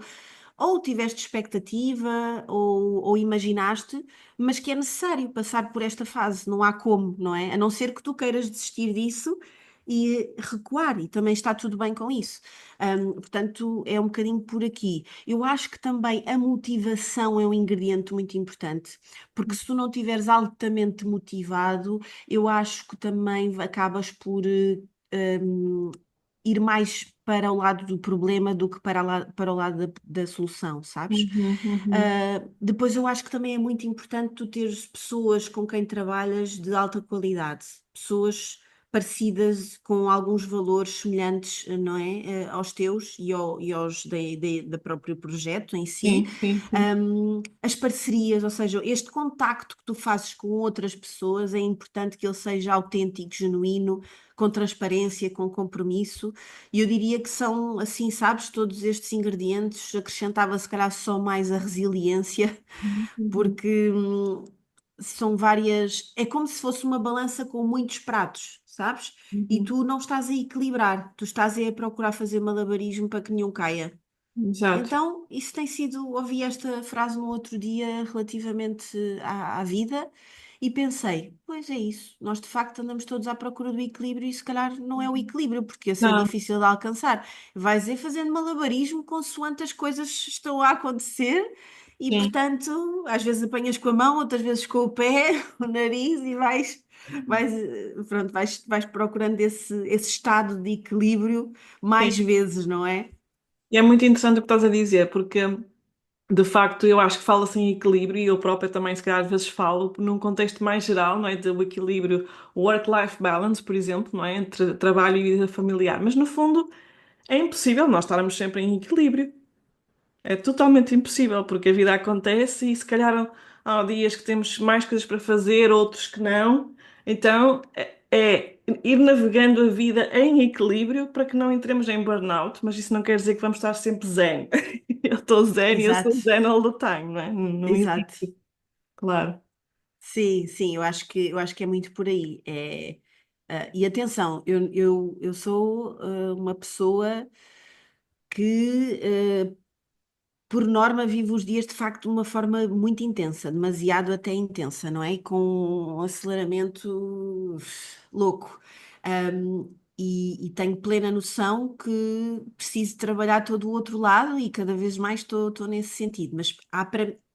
[SPEAKER 2] ou tiveste expectativa ou imaginaste, mas que é necessário passar por esta fase, não há como, não é? A não ser que tu queiras desistir disso e recuar, e também está tudo bem com isso. Portanto, é um bocadinho por aqui. Eu acho que também a motivação é um ingrediente muito importante, porque se tu não estiveres altamente motivado, eu acho que também acabas por ir mais para o lado do problema do que para o lado da solução, sabes?
[SPEAKER 1] Uhum, uhum.
[SPEAKER 2] Depois eu acho que também é muito importante tu teres pessoas com quem trabalhas de alta qualidade, pessoas parecidas com alguns valores semelhantes, não é? Aos teus e aos da próprio projeto em si.
[SPEAKER 1] Sim, sim, sim.
[SPEAKER 2] As parcerias, ou seja, este contacto que tu fazes com outras pessoas é importante que ele seja autêntico, genuíno, com transparência, com compromisso. E eu diria que são, assim, sabes, todos estes ingredientes, acrescentava se calhar só mais a resiliência,
[SPEAKER 1] Uhum,
[SPEAKER 2] porque são várias. É como se fosse uma balança com muitos pratos, sabes? E
[SPEAKER 1] uhum.
[SPEAKER 2] tu não estás a equilibrar, tu estás a procurar fazer malabarismo para que nenhum caia.
[SPEAKER 1] Exato.
[SPEAKER 2] Então, isso tem sido. Ouvi esta frase no outro dia relativamente à vida e pensei: pois é isso, nós de facto andamos todos à procura do equilíbrio e se calhar não é o equilíbrio, porque esse é
[SPEAKER 1] Não,
[SPEAKER 2] difícil de alcançar. Vais ir fazendo malabarismo consoante as coisas estão a acontecer e,
[SPEAKER 1] sim.
[SPEAKER 2] portanto, às vezes apanhas com a mão, outras vezes com o pé, o nariz e pronto, vais procurando esse estado de equilíbrio mais
[SPEAKER 1] Sim.
[SPEAKER 2] vezes, não é?
[SPEAKER 1] E é muito interessante o que estás a dizer, porque de facto eu acho que fala-se em equilíbrio e eu própria também, se calhar, às vezes falo num contexto mais geral, não é? Do equilíbrio work-life balance, por exemplo, não é? Entre trabalho e vida familiar. Mas no fundo é impossível nós estarmos sempre em equilíbrio. É totalmente impossível, porque a vida acontece e se calhar há dias que temos mais coisas para fazer, outros que não. Então é ir navegando a vida em equilíbrio para que não entremos em burnout, mas isso não quer dizer que vamos estar sempre zen. Eu estou zen e eu sou
[SPEAKER 2] Exato,
[SPEAKER 1] zen all the time, não é? Não
[SPEAKER 2] exato.
[SPEAKER 1] existe, claro.
[SPEAKER 2] Sim, sim, eu acho que é muito por aí. E atenção, eu sou uma pessoa que por norma, vivo os dias de facto de uma forma muito intensa, demasiado até intensa, não é? E com um aceleramento louco. E tenho plena noção que preciso trabalhar todo o outro lado e cada vez mais estou nesse sentido. Mas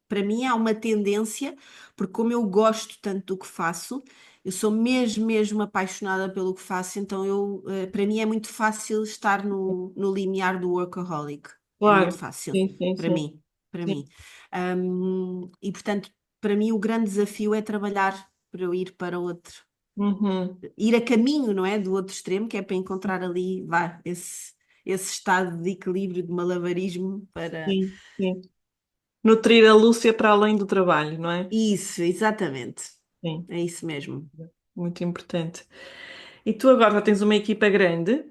[SPEAKER 2] para mim há uma tendência, porque como eu gosto tanto do que faço, eu sou mesmo, mesmo apaixonada pelo que faço, então para mim é muito fácil estar no limiar do workaholic. É muito
[SPEAKER 1] Claro,
[SPEAKER 2] fácil
[SPEAKER 1] sim, sim,
[SPEAKER 2] para
[SPEAKER 1] sim,
[SPEAKER 2] mim, para
[SPEAKER 1] sim.
[SPEAKER 2] mim. E portanto, para mim o grande desafio é trabalhar para eu ir para outro,
[SPEAKER 1] Uhum.
[SPEAKER 2] ir a caminho, não é, do outro extremo, que é para encontrar ali, vá, esse estado de equilíbrio, de malabarismo para
[SPEAKER 1] Sim, sim. Nutrir a Lúcia para além do trabalho, não é?
[SPEAKER 2] isso, exatamente.
[SPEAKER 1] Sim,
[SPEAKER 2] É isso mesmo.
[SPEAKER 1] muito importante. E tu agora já tens uma equipa grande.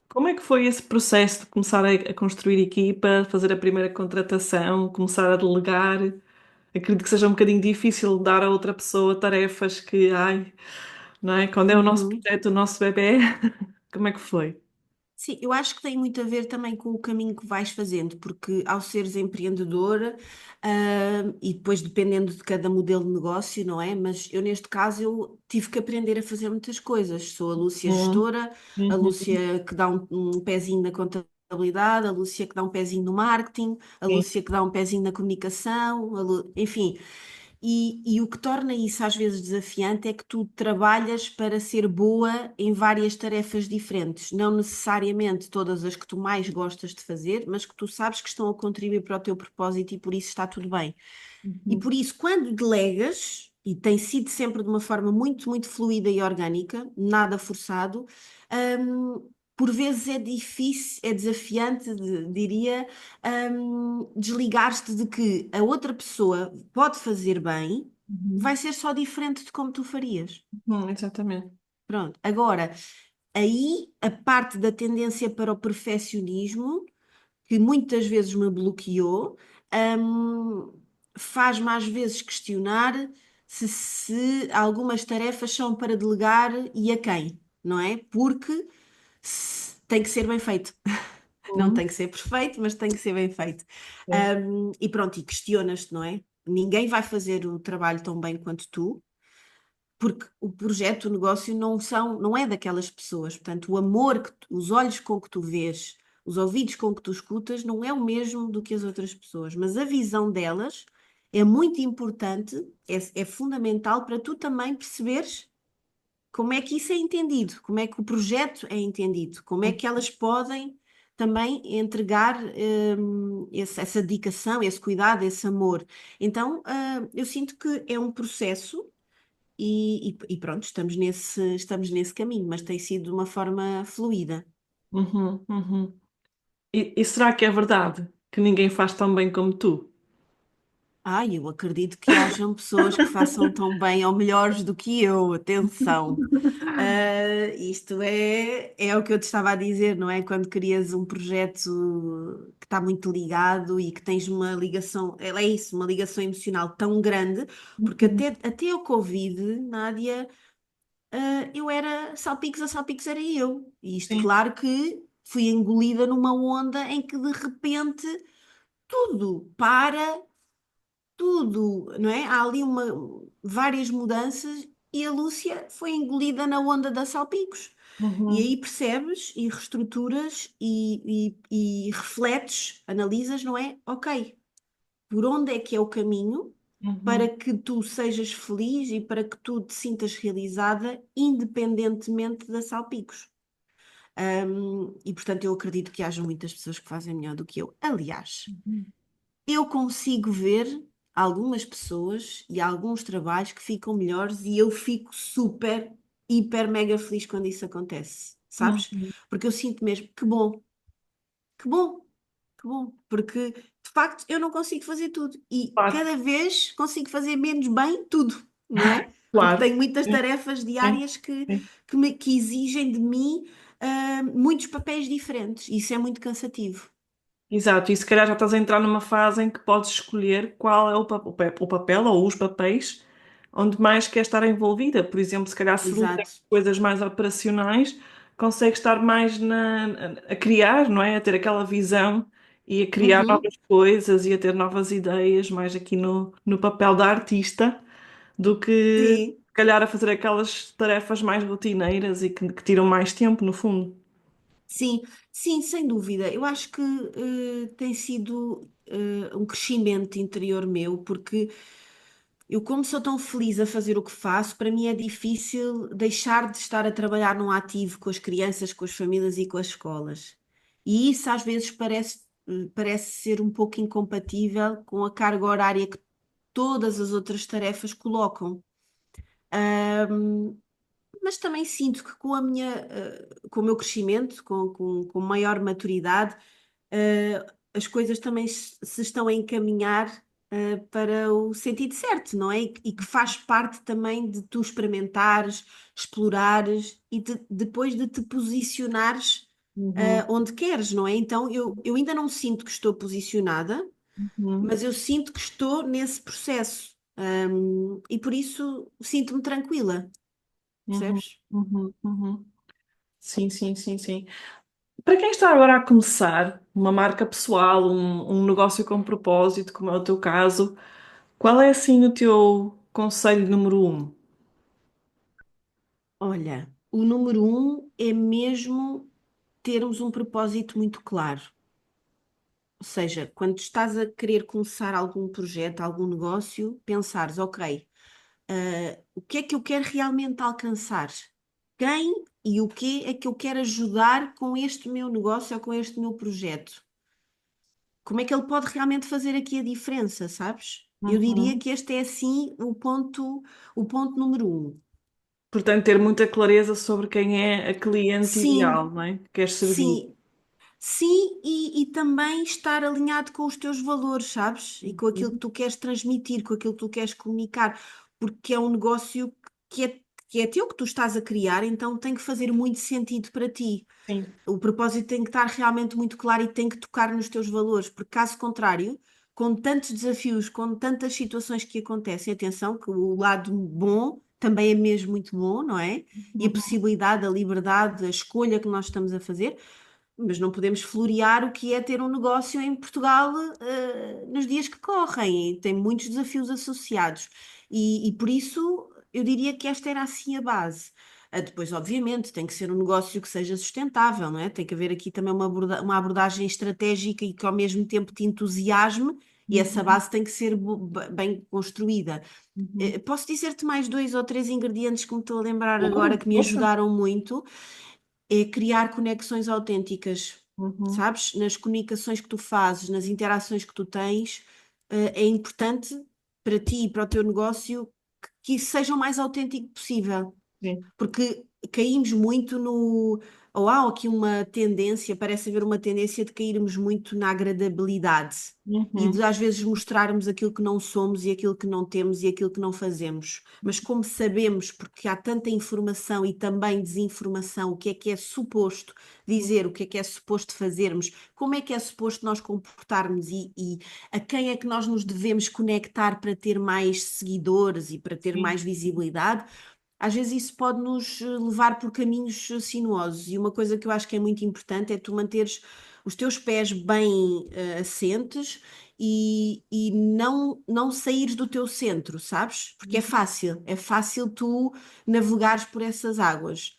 [SPEAKER 1] Como é que foi esse processo de começar a construir equipa, fazer a primeira contratação, começar a delegar? Acredito que seja um bocadinho difícil dar a outra pessoa tarefas que, ai, não é? Quando é o nosso
[SPEAKER 2] Uhum.
[SPEAKER 1] projeto, o nosso bebé, como é que foi?
[SPEAKER 2] Sim, eu acho que tem muito a ver também com o caminho que vais fazendo, porque ao seres empreendedora, e depois dependendo de cada modelo de negócio, não é? Mas eu neste caso eu tive que aprender a fazer muitas coisas. Sou a Lúcia
[SPEAKER 1] Uhum,
[SPEAKER 2] gestora, a
[SPEAKER 1] uhum,
[SPEAKER 2] Lúcia que dá um pezinho na contabilidade, a Lúcia que dá um pezinho no marketing, a
[SPEAKER 1] sim,
[SPEAKER 2] Lúcia que dá um pezinho na comunicação, enfim. E o que torna isso às vezes desafiante é que tu trabalhas para ser boa em várias tarefas diferentes, não necessariamente todas as que tu mais gostas de fazer, mas que tu sabes que estão a contribuir para o teu propósito e por isso está tudo bem. E
[SPEAKER 1] uhum,
[SPEAKER 2] por isso, quando delegas, e tem sido sempre de uma forma muito, muito fluida e orgânica, nada forçado, por vezes é difícil, é desafiante, diria, desligar-te de que a outra pessoa pode fazer bem, vai
[SPEAKER 1] uhum,
[SPEAKER 2] ser só diferente de como tu farias.
[SPEAKER 1] exatamente.
[SPEAKER 2] Pronto. Agora, aí a parte da tendência para o perfeccionismo que muitas vezes me bloqueou, hum, faz-me às vezes questionar se algumas tarefas são para delegar e a quem, não é? Porque tem que ser bem feito. Não
[SPEAKER 1] Uhum,
[SPEAKER 2] tem que ser perfeito, mas tem que ser bem feito.
[SPEAKER 1] sim,
[SPEAKER 2] E pronto, e questionas-te, não é? Ninguém vai fazer o trabalho tão bem quanto tu, porque o projeto, o negócio não é daquelas pessoas. Portanto, o amor, os olhos com que tu vês, os ouvidos com que tu escutas, não é o mesmo do que as outras pessoas. Mas a visão delas é muito importante, é fundamental para tu também perceberes como é que isso é entendido, como é que o projeto é entendido, como é que elas podem também entregar essa dedicação, esse cuidado, esse amor. Então, eu sinto que é um processo e pronto, estamos nesse caminho, mas tem sido de uma forma fluida.
[SPEAKER 1] uhum, uhum. E será que é verdade que ninguém faz tão bem como tu?
[SPEAKER 2] Eu acredito que hajam pessoas que façam tão bem ou melhores do que eu, atenção. Isto é o que eu te estava a dizer, não é? Quando crias um projeto que está muito ligado e que tens uma ligação, é isso, uma ligação emocional tão grande, porque
[SPEAKER 1] Uhum,
[SPEAKER 2] até o Covid, Nádia, eu era salpicos a salpicos era eu. E isto,
[SPEAKER 1] sim,
[SPEAKER 2] claro que fui engolida numa onda em que de repente tudo para, tudo, não é? Há ali várias mudanças e a Lúcia foi engolida na onda da salpicos. E
[SPEAKER 1] uhum,
[SPEAKER 2] aí percebes e reestruturas e refletes, analisas, não é? Ok, por onde é que é o caminho para
[SPEAKER 1] uhum,
[SPEAKER 2] que tu sejas feliz e para que tu te sintas realizada, independentemente da salpicos. E portanto, eu acredito que haja muitas pessoas que fazem melhor do que eu. Aliás,
[SPEAKER 1] uhum.
[SPEAKER 2] eu consigo ver algumas pessoas e alguns trabalhos que ficam melhores e eu fico super, hiper, mega feliz quando isso acontece, sabes?
[SPEAKER 1] Uhum.
[SPEAKER 2] Porque eu sinto mesmo que bom que bom, porque de facto eu não consigo fazer tudo e
[SPEAKER 1] Claro,
[SPEAKER 2] cada vez consigo fazer menos bem tudo, não é? Porque
[SPEAKER 1] claro.
[SPEAKER 2] tenho muitas
[SPEAKER 1] Sim,
[SPEAKER 2] tarefas
[SPEAKER 1] sim,
[SPEAKER 2] diárias
[SPEAKER 1] sim.
[SPEAKER 2] que exigem de mim, muitos papéis diferentes. Isso é muito cansativo.
[SPEAKER 1] Exato, e se calhar já estás a entrar numa fase em que podes escolher qual é o papel ou os papéis onde mais queres estar envolvida. Por exemplo, se calhar se lidas
[SPEAKER 2] Exato.
[SPEAKER 1] com coisas mais operacionais, consegues estar mais a criar, não é? A ter aquela visão e a criar
[SPEAKER 2] Uhum.
[SPEAKER 1] novas coisas e a ter novas ideias, mais aqui no papel da artista, do que
[SPEAKER 2] Sim.
[SPEAKER 1] se calhar a fazer aquelas tarefas mais rotineiras e que tiram mais tempo, no fundo.
[SPEAKER 2] Sim, sim, sem dúvida. Eu acho que tem sido um crescimento interior meu, porque eu, como sou tão feliz a fazer o que faço, para mim é difícil deixar de estar a trabalhar num ativo com as crianças, com as famílias e com as escolas. E isso às vezes parece ser um pouco incompatível com a carga horária que todas as outras tarefas colocam. Mas também sinto que com o meu crescimento, com maior maturidade, as coisas também se estão a encaminhar, para o sentido certo, não é? E que faz parte também de tu experimentares, explorares e depois de te posicionares,
[SPEAKER 1] Uhum,
[SPEAKER 2] onde queres, não é? Então eu ainda não sinto que estou posicionada,
[SPEAKER 1] uhum,
[SPEAKER 2] mas eu sinto que estou nesse processo. E por isso sinto-me tranquila,
[SPEAKER 1] uhum,
[SPEAKER 2] percebes?
[SPEAKER 1] uhum, uhum. Sim, sim, sim, sim. Para quem está agora a começar uma marca pessoal, um negócio com propósito, como é o teu caso, qual é assim o teu conselho número um?
[SPEAKER 2] Olha, o número um é mesmo termos um propósito muito claro. Ou seja, quando estás a querer começar algum projeto, algum negócio, pensares, ok, o que é que eu quero realmente alcançar? Quem e o que é que eu quero ajudar com este meu negócio ou com este meu projeto? Como é que ele pode realmente fazer aqui a diferença, sabes? Eu diria
[SPEAKER 1] Uhum.
[SPEAKER 2] que este é assim o ponto número um.
[SPEAKER 1] Portanto, ter muita clareza sobre quem é a cliente ideal,
[SPEAKER 2] Sim,
[SPEAKER 1] não é? Que queres servir.
[SPEAKER 2] sim. Sim, e também estar alinhado com os teus valores, sabes? E com aquilo que
[SPEAKER 1] Uhum.
[SPEAKER 2] tu queres transmitir, com aquilo que tu queres comunicar, porque é um negócio que é teu, que tu estás a criar, então tem que fazer muito sentido para ti.
[SPEAKER 1] Sim.
[SPEAKER 2] O propósito tem que estar realmente muito claro e tem que tocar nos teus valores, porque caso contrário, com tantos desafios, com tantas situações que acontecem, atenção, que o lado bom também é mesmo muito bom, não é? E a
[SPEAKER 1] Uhum.
[SPEAKER 2] possibilidade, a liberdade, a escolha que nós estamos a fazer, mas não podemos florear o que é ter um negócio em Portugal, nos dias que correm. E tem muitos desafios associados. E por isso eu diria que esta era assim a base. Depois, obviamente, tem que ser um negócio que seja sustentável, não é? Tem que haver aqui também uma abordagem estratégica e que ao mesmo tempo te entusiasme, e essa
[SPEAKER 1] Uhum.
[SPEAKER 2] base tem que ser bem construída.
[SPEAKER 1] Uhum.
[SPEAKER 2] Posso dizer-te mais dois ou três ingredientes que me estou a lembrar agora
[SPEAKER 1] Claro,
[SPEAKER 2] que me
[SPEAKER 1] força.
[SPEAKER 2] ajudaram muito? É criar conexões autênticas,
[SPEAKER 1] Uhum.
[SPEAKER 2] sabes? Nas comunicações que tu fazes, nas interações que tu tens, é importante para ti e para o teu negócio que isso seja o mais autêntico possível,
[SPEAKER 1] Sim.
[SPEAKER 2] porque caímos muito no. Ou há aqui uma tendência, parece haver uma tendência de cairmos muito na agradabilidade e de
[SPEAKER 1] Uhum.
[SPEAKER 2] às vezes mostrarmos aquilo que não somos e aquilo que não temos e aquilo que não fazemos. Mas como sabemos, porque há tanta informação e também desinformação, o que é suposto dizer, o que é suposto fazermos, como é que é suposto nós comportarmos e a quem é que nós nos devemos conectar para ter mais seguidores e para ter
[SPEAKER 1] Sim.
[SPEAKER 2] mais visibilidade, às vezes isso pode nos levar por caminhos sinuosos. E uma coisa que eu acho que é muito importante é tu manteres os teus pés bem assentes e não saíres do teu centro, sabes? Porque é fácil tu navegares por essas águas.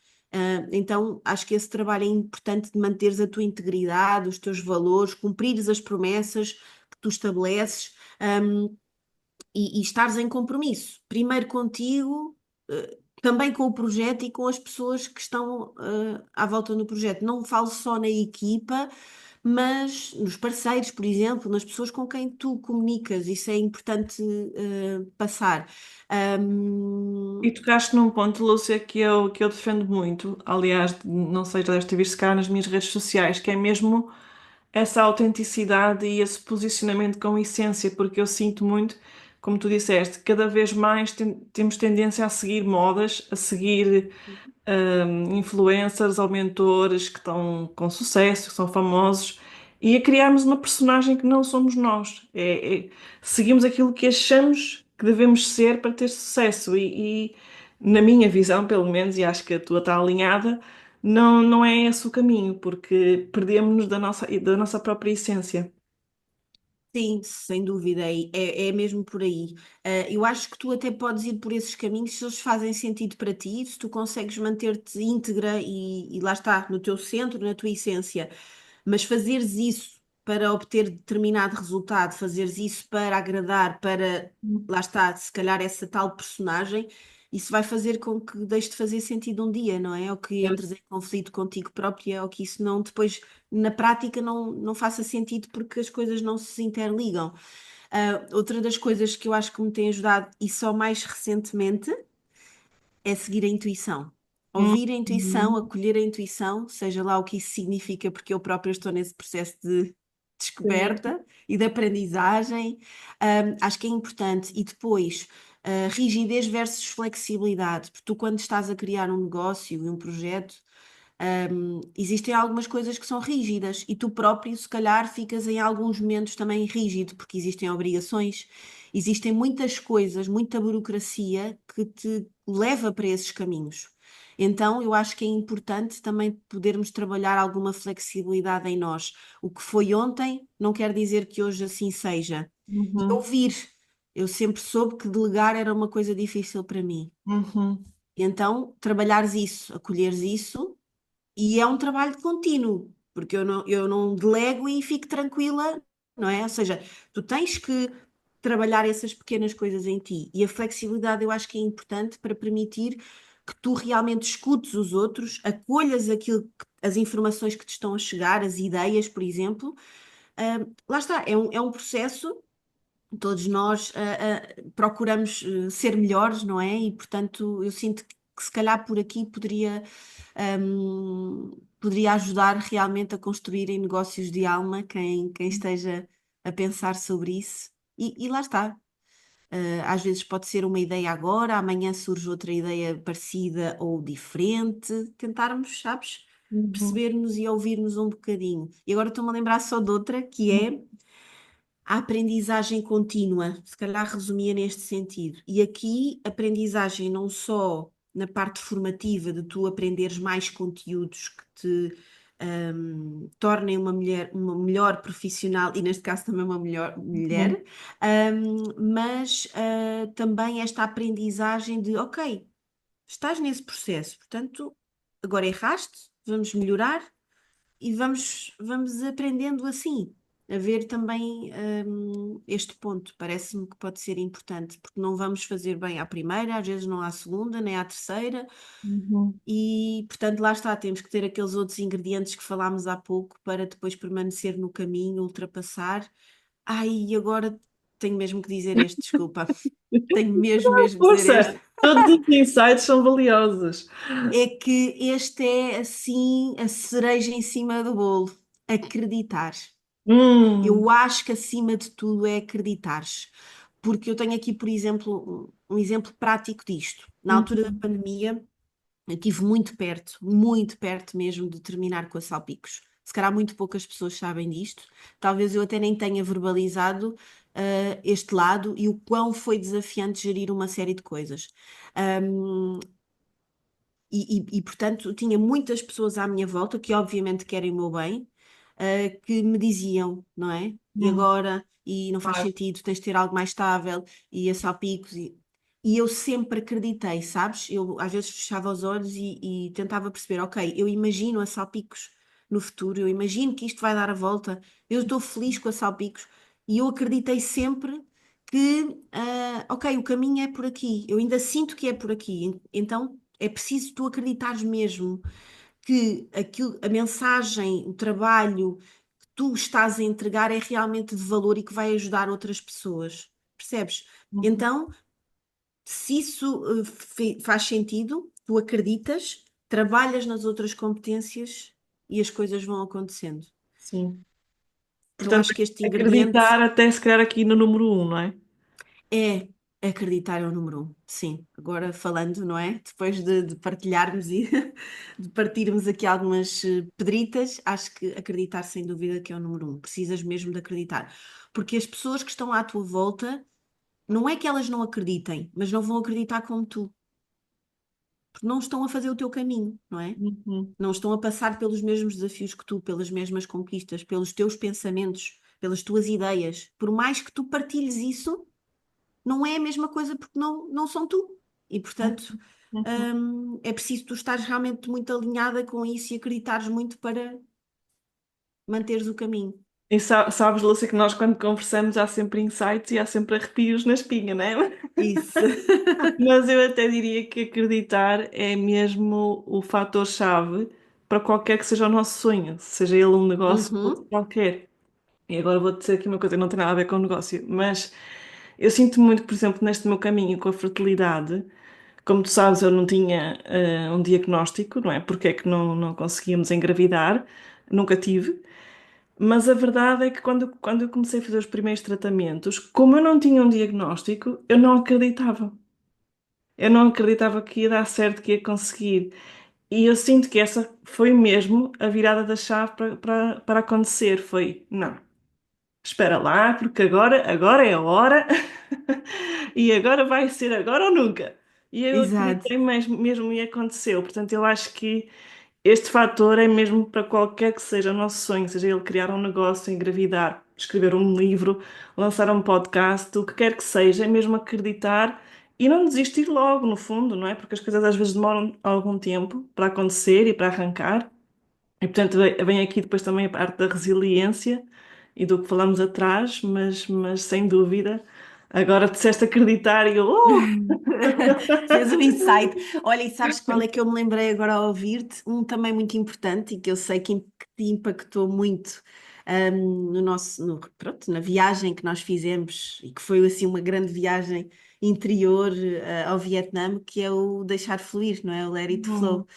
[SPEAKER 2] Então, acho que esse trabalho é importante de manteres a tua integridade, os teus valores, cumprires as promessas que tu estabeleces, e estares em compromisso, primeiro contigo, também com o projeto e com as pessoas que estão à volta do projeto. Não falo só na equipa, mas nos parceiros, por exemplo, nas pessoas com quem tu comunicas, isso é importante passar.
[SPEAKER 1] E
[SPEAKER 2] Ahm,
[SPEAKER 1] tocaste num ponto, Lúcia, que eu defendo muito. Aliás, não sei, já deves ter visto cá nas minhas redes sociais, que é mesmo essa autenticidade e esse posicionamento com essência, porque eu sinto muito, como tu disseste, cada vez mais temos tendência a seguir modas, a seguir influencers ou mentores que estão com sucesso, que são famosos, e a criarmos uma personagem que não somos nós. Seguimos aquilo que achamos que devemos ser para ter sucesso, e na minha visão, pelo menos, e acho que a tua está alinhada, não é esse o caminho, porque perdemos-nos da nossa própria essência.
[SPEAKER 2] Sim, sem dúvida, é mesmo por aí. Eu acho que tu até podes ir por esses caminhos se eles fazem sentido para ti, se tu consegues manter-te íntegra e lá está, no teu centro, na tua essência. Mas fazeres isso para obter determinado resultado, fazeres isso para agradar, para, lá está, se calhar essa tal personagem, isso vai fazer com que deixe de fazer sentido um dia, não é? Ou que entres em conflito contigo própria, ou que isso não depois, na prática, não faça sentido porque as coisas não se interligam. Outra das coisas que eu acho que me tem ajudado, e só mais recentemente, é seguir a intuição. Ouvir a intuição,
[SPEAKER 1] Uhum.
[SPEAKER 2] acolher a intuição, seja lá o que isso significa, porque eu própria estou nesse processo de
[SPEAKER 1] Sim.
[SPEAKER 2] descoberta e de aprendizagem. Acho que é importante. E depois, rigidez versus flexibilidade, porque tu, quando estás a criar um negócio e um projeto, existem algumas coisas que são rígidas e tu próprio, se calhar, ficas em alguns momentos também rígido, porque existem obrigações, existem muitas coisas, muita burocracia que te leva para esses caminhos. Então, eu acho que é importante também podermos trabalhar alguma flexibilidade em nós. O que foi ontem não quer dizer que hoje assim seja. E
[SPEAKER 1] Uhum.
[SPEAKER 2] ouvir. Eu sempre soube que delegar era uma coisa difícil para mim.
[SPEAKER 1] Uhum.
[SPEAKER 2] Então, trabalhares isso, acolheres isso e é um trabalho contínuo, porque eu não delego e fico tranquila, não é? Ou seja, tu tens que trabalhar essas pequenas coisas em ti. E a flexibilidade eu acho que é importante para permitir que tu realmente escutes os outros, acolhas as informações que te estão a chegar, as ideias, por exemplo. Lá está, é um processo. Todos nós procuramos ser melhores, não é? E portanto eu sinto que se calhar por aqui poderia ajudar realmente a construírem negócios de alma quem esteja a pensar sobre isso. E lá está. Às vezes pode ser uma ideia agora, amanhã surge outra ideia parecida ou diferente. Tentarmos, sabes,
[SPEAKER 1] Uhum.
[SPEAKER 2] percebermos e ouvirmos um bocadinho. E agora estou-me a lembrar só de outra, que
[SPEAKER 1] Uhum.
[SPEAKER 2] é a aprendizagem contínua, se calhar resumia neste sentido. E aqui, aprendizagem não só na parte formativa, de tu aprenderes mais conteúdos que te tornem uma melhor profissional e, neste caso, também uma melhor
[SPEAKER 1] Uhum.
[SPEAKER 2] mulher, mas também esta aprendizagem de, ok, estás nesse processo, portanto, agora erraste, vamos melhorar e vamos aprendendo assim, a ver também este ponto. Parece-me que pode ser importante, porque não vamos fazer bem à primeira, às vezes não à segunda, nem à terceira,
[SPEAKER 1] Uhum.
[SPEAKER 2] e portanto lá está, temos que ter aqueles outros ingredientes que falámos há pouco para depois permanecer no caminho, ultrapassar. Ai, e agora tenho mesmo que dizer este, desculpa, tenho mesmo de dizer este.
[SPEAKER 1] Força! Todos os insights são valiosos.
[SPEAKER 2] É que este é assim a cereja em cima do bolo. Acreditar.
[SPEAKER 1] Hum.
[SPEAKER 2] Eu acho que acima de tudo é acreditares. Porque eu tenho aqui, por exemplo, um exemplo prático disto. Na altura da
[SPEAKER 1] Uhum.
[SPEAKER 2] pandemia, eu estive muito perto mesmo de terminar com a Salpicos. Se calhar muito poucas pessoas sabem disto. Talvez eu até nem tenha verbalizado este lado e o quão foi desafiante gerir uma série de coisas. Um, portanto, tinha muitas pessoas à minha volta que, obviamente, querem o meu bem, que me diziam, não é? E
[SPEAKER 1] Hum.
[SPEAKER 2] agora? E não faz
[SPEAKER 1] Claro.
[SPEAKER 2] sentido, tens de ter algo mais estável, e a salpicos. E eu sempre acreditei, sabes? Eu às vezes fechava os olhos e tentava perceber, ok, eu imagino a salpicos no futuro, eu imagino que isto vai dar a volta, eu estou feliz com a salpicos, e eu acreditei sempre que, ok, o caminho é por aqui, eu ainda sinto que é por aqui, então é preciso tu acreditares mesmo que a mensagem, o trabalho que tu estás a entregar é realmente de valor e que vai ajudar outras pessoas. Percebes?
[SPEAKER 1] Uhum.
[SPEAKER 2] Então, se isso faz sentido, tu acreditas, trabalhas nas outras competências e as coisas vão acontecendo.
[SPEAKER 1] Sim.
[SPEAKER 2] Eu
[SPEAKER 1] Portanto,
[SPEAKER 2] acho que este ingrediente
[SPEAKER 1] acreditar até se calhar aqui no número um, não é?
[SPEAKER 2] é acreditar é o número um. Sim, agora falando, não é? Depois de partilharmos e de partirmos aqui algumas pedritas, acho que acreditar sem dúvida que é o número um. Precisas mesmo de acreditar. Porque as pessoas que estão à tua volta, não é que elas não acreditem, mas não vão acreditar como tu. Porque não estão a fazer o teu caminho, não é?
[SPEAKER 1] Uhum.
[SPEAKER 2] Não estão a passar pelos mesmos desafios que tu, pelas mesmas conquistas, pelos teus pensamentos, pelas tuas ideias. Por mais que tu partilhes isso, não é a mesma coisa porque não são tu. E, portanto,
[SPEAKER 1] Uhum.
[SPEAKER 2] é preciso tu estares realmente muito alinhada com isso e acreditares muito para manteres o caminho.
[SPEAKER 1] E sabes, Lúcia, que nós quando conversamos há sempre insights e há sempre arrepios na espinha, não é?
[SPEAKER 2] Isso.
[SPEAKER 1] Mas eu até diria que acreditar é mesmo o fator-chave para qualquer que seja o nosso sonho, seja ele um negócio ou outro
[SPEAKER 2] Uhum,
[SPEAKER 1] qualquer. E agora vou dizer aqui uma coisa que não tem nada a ver com o negócio, mas eu sinto muito, por exemplo, neste meu caminho com a fertilidade, como tu sabes, eu não tinha um diagnóstico, não é? Porque é que não conseguíamos engravidar, nunca tive. Mas a verdade é que quando eu comecei a fazer os primeiros tratamentos, como eu não tinha um diagnóstico, eu não acreditava. Eu não acreditava que ia dar certo, que ia conseguir. E eu sinto que essa foi mesmo a virada da chave para acontecer. Foi, não, espera lá, porque agora é a hora e agora vai ser agora ou nunca. E eu
[SPEAKER 2] exato.
[SPEAKER 1] acreditei mesmo e aconteceu. Portanto, eu acho que este fator é mesmo para qualquer que seja o nosso sonho, seja ele criar um negócio, engravidar, escrever um livro, lançar um podcast, o que quer que seja, é mesmo acreditar e não desistir logo, no fundo, não é? Porque as coisas às vezes demoram algum tempo para acontecer e para arrancar. E portanto vem aqui depois também a parte da resiliência e do que falamos atrás, mas sem dúvida, agora disseste acreditar e eu,
[SPEAKER 2] Fez um insight. Olha, e sabes qual é que eu me lembrei agora ao ouvir-te? Um também muito importante e que eu sei que te impactou muito no nosso, pronto, na viagem que nós fizemos e que foi assim uma grande viagem interior ao Vietnã, que é o deixar fluir, não é? O let it
[SPEAKER 1] Uhum,
[SPEAKER 2] flow.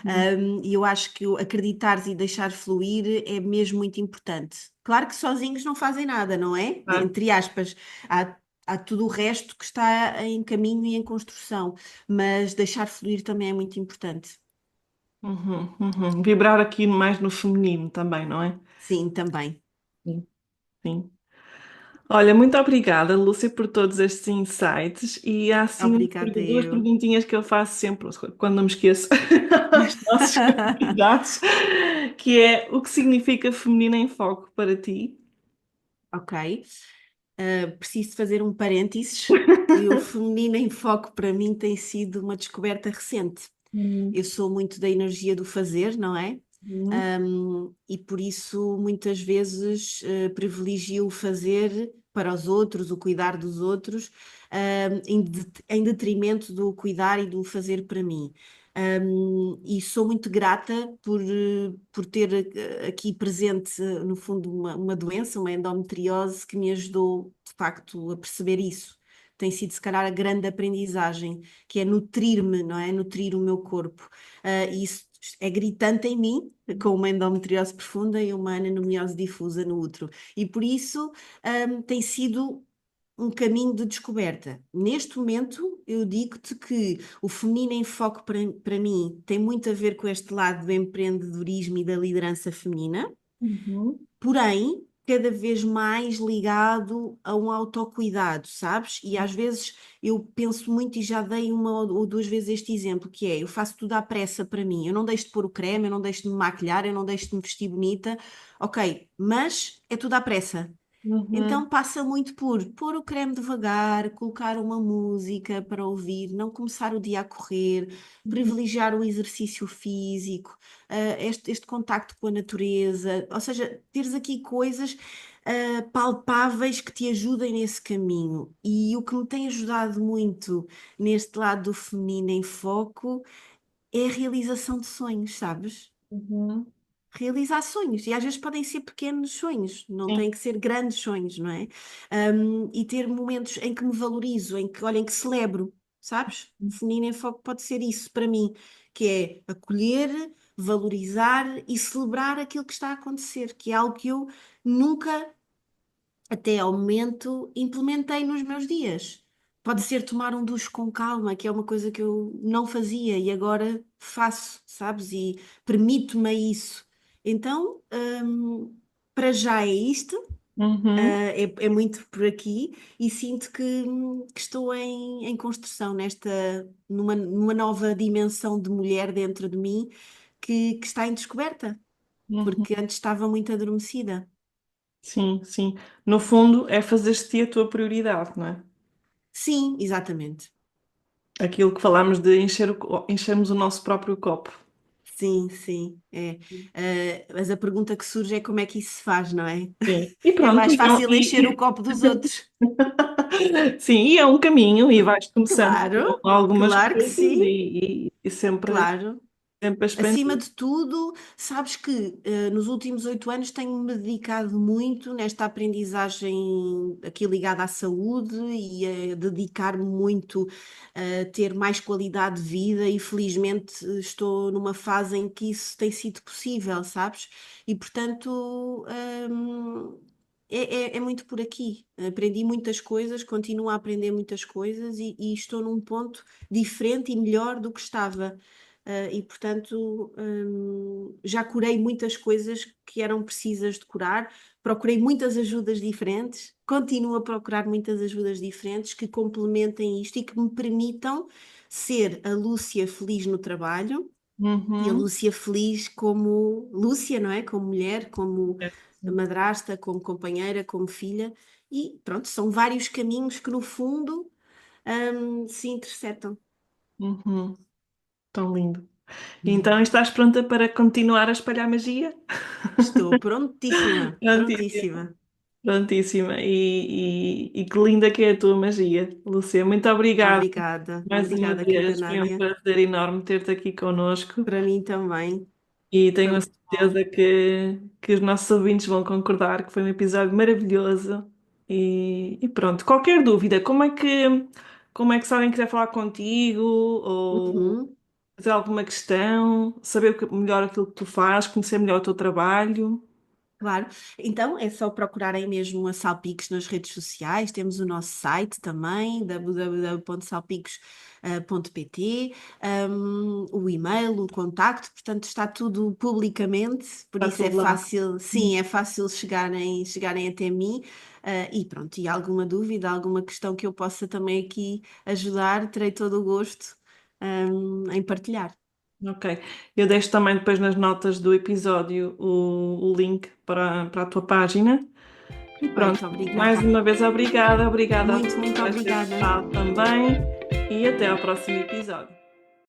[SPEAKER 1] uhum,
[SPEAKER 2] E eu acho que o acreditares e deixar fluir é mesmo muito importante. Claro que sozinhos não fazem nada, não é?
[SPEAKER 1] claro.
[SPEAKER 2] Entre aspas, há tudo o resto que está em caminho e em construção, mas deixar fluir também é muito importante.
[SPEAKER 1] Uhum. Vibrar aqui mais no feminino também, não é?
[SPEAKER 2] Sim, também.
[SPEAKER 1] Sim. Sim. Olha, muito obrigada, Lúcia, por todos estes insights. E há assim
[SPEAKER 2] Obrigada,
[SPEAKER 1] duas
[SPEAKER 2] eu.
[SPEAKER 1] perguntinhas que eu faço sempre, quando não me esqueço, aos nossos convidados, que é o que significa feminina em foco para ti?
[SPEAKER 2] Ok. Preciso fazer um parênteses, que o feminino em foco para mim tem sido uma descoberta recente.
[SPEAKER 1] Uhum.
[SPEAKER 2] Eu sou muito da energia do fazer, não é?
[SPEAKER 1] Uhum.
[SPEAKER 2] E por isso muitas vezes privilegio o fazer para os outros, o cuidar dos outros, em detrimento do cuidar e do fazer para mim. E sou muito grata por ter aqui presente, no fundo, uma doença, uma endometriose, que me ajudou, de facto, a perceber isso. Tem sido, se calhar, a grande aprendizagem, que é nutrir-me, não é? Nutrir o meu corpo. E isso é gritante em mim, com uma endometriose profunda e uma anenomiose difusa no útero. E por isso, tem sido um caminho de descoberta. Neste momento, eu digo-te que o feminino em foco para mim tem muito a ver com este lado do empreendedorismo e da liderança feminina,
[SPEAKER 1] Uhum.
[SPEAKER 2] porém, cada vez mais ligado a um autocuidado, sabes? E às vezes eu penso muito e já dei uma ou duas vezes este exemplo, que é, eu faço tudo à pressa para mim, eu não deixo de pôr o creme, eu não deixo de me maquilhar, eu não deixo de me vestir bonita, ok, mas é tudo à pressa.
[SPEAKER 1] Uhum.
[SPEAKER 2] Então passa muito por pôr o creme devagar, colocar uma música para ouvir, não começar o dia a correr,
[SPEAKER 1] Uhum.
[SPEAKER 2] privilegiar o exercício físico, este contacto com a natureza, ou seja, teres aqui coisas palpáveis que te ajudem nesse caminho. E o que me tem ajudado muito neste lado do feminino em foco é a realização de sonhos, sabes?
[SPEAKER 1] Uhum.
[SPEAKER 2] Realizar sonhos, e às vezes podem ser pequenos sonhos, não
[SPEAKER 1] Sim.
[SPEAKER 2] têm que ser grandes sonhos, não é? E ter momentos em que me valorizo, em que, olha, em que celebro, sabes? Feminino em Foco pode ser isso para mim, que é acolher, valorizar e celebrar aquilo que está a acontecer, que é algo que eu nunca. até ao momento, implementei nos meus dias. Pode ser tomar um duche com calma, que é uma coisa que eu não fazia e agora faço, sabes? E permito-me isso. Então, para já é isto,
[SPEAKER 1] Uhum,
[SPEAKER 2] é muito por aqui e sinto que estou em construção numa nova dimensão de mulher dentro de mim que está em descoberta,
[SPEAKER 1] uhum.
[SPEAKER 2] porque antes estava muito adormecida.
[SPEAKER 1] Sim, sim. No fundo, é fazer-te a tua prioridade, não é?
[SPEAKER 2] Sim, exatamente.
[SPEAKER 1] Aquilo que falámos de enchermos o nosso próprio copo.
[SPEAKER 2] Sim, sim, é. Mas a pergunta que surge é como é que isso se faz, não é?
[SPEAKER 1] Sim. E
[SPEAKER 2] É
[SPEAKER 1] pronto,
[SPEAKER 2] mais fácil encher o copo dos outros.
[SPEAKER 1] sim, e é um caminho e vais começando
[SPEAKER 2] Claro,
[SPEAKER 1] com algumas
[SPEAKER 2] claro que
[SPEAKER 1] coisas
[SPEAKER 2] sim,
[SPEAKER 1] e sempre,
[SPEAKER 2] claro.
[SPEAKER 1] sempre a
[SPEAKER 2] Acima
[SPEAKER 1] expandir.
[SPEAKER 2] de tudo, sabes que nos últimos 8 anos tenho-me dedicado muito nesta aprendizagem aqui ligada à saúde e a dedicar-me muito a ter mais qualidade de vida e felizmente estou numa fase em que isso tem sido possível, sabes? E portanto, é muito por aqui. Aprendi muitas coisas, continuo a aprender muitas coisas e estou num ponto diferente e melhor do que estava. E portanto, já curei muitas coisas que eram precisas de curar, procurei muitas ajudas diferentes, continuo a procurar muitas ajudas diferentes que complementem isto e que me permitam ser a Lúcia feliz no trabalho e a
[SPEAKER 1] Uhum.
[SPEAKER 2] Lúcia feliz como Lúcia, não é? Como mulher, como
[SPEAKER 1] É, sim.
[SPEAKER 2] madrasta, como companheira, como filha. E pronto, são vários caminhos que no fundo, se intersetam.
[SPEAKER 1] Uhum. Tão lindo. Então, estás pronta para continuar a espalhar magia?
[SPEAKER 2] Estou prontíssima,
[SPEAKER 1] Prontíssima.
[SPEAKER 2] prontíssima.
[SPEAKER 1] Prontíssima. E que linda que é a tua magia, Lúcia. Muito obrigada
[SPEAKER 2] Obrigada,
[SPEAKER 1] mais uma
[SPEAKER 2] obrigada, querida
[SPEAKER 1] vez. Foi um
[SPEAKER 2] Nádia.
[SPEAKER 1] prazer enorme ter-te aqui connosco.
[SPEAKER 2] Para mim também.
[SPEAKER 1] E
[SPEAKER 2] Foi
[SPEAKER 1] tenho a
[SPEAKER 2] muito bom.
[SPEAKER 1] certeza que os nossos ouvintes vão concordar que foi um episódio maravilhoso. E pronto, qualquer dúvida, como é que se alguém quiser falar contigo ou
[SPEAKER 2] Uhum.
[SPEAKER 1] fazer alguma questão, saber melhor aquilo que tu fazes, conhecer melhor o teu trabalho.
[SPEAKER 2] Claro. Então é só procurarem mesmo a Salpicos nas redes sociais. Temos o nosso site também, www.salpicos.pt, o e-mail, o contacto, portanto está tudo publicamente, por
[SPEAKER 1] Está
[SPEAKER 2] isso é
[SPEAKER 1] tudo lá.
[SPEAKER 2] fácil, sim, é fácil chegarem até mim. E pronto, e alguma dúvida, alguma questão que eu possa também aqui ajudar, terei todo o gosto, em partilhar.
[SPEAKER 1] Ok. Eu deixo também depois nas notas do episódio o link para a tua página. E pronto,
[SPEAKER 2] Perfeito,
[SPEAKER 1] mais
[SPEAKER 2] obrigada.
[SPEAKER 1] uma vez obrigada, obrigada a todos
[SPEAKER 2] Muito, muito
[SPEAKER 1] por terem
[SPEAKER 2] obrigada.
[SPEAKER 1] estado também e até ao próximo episódio.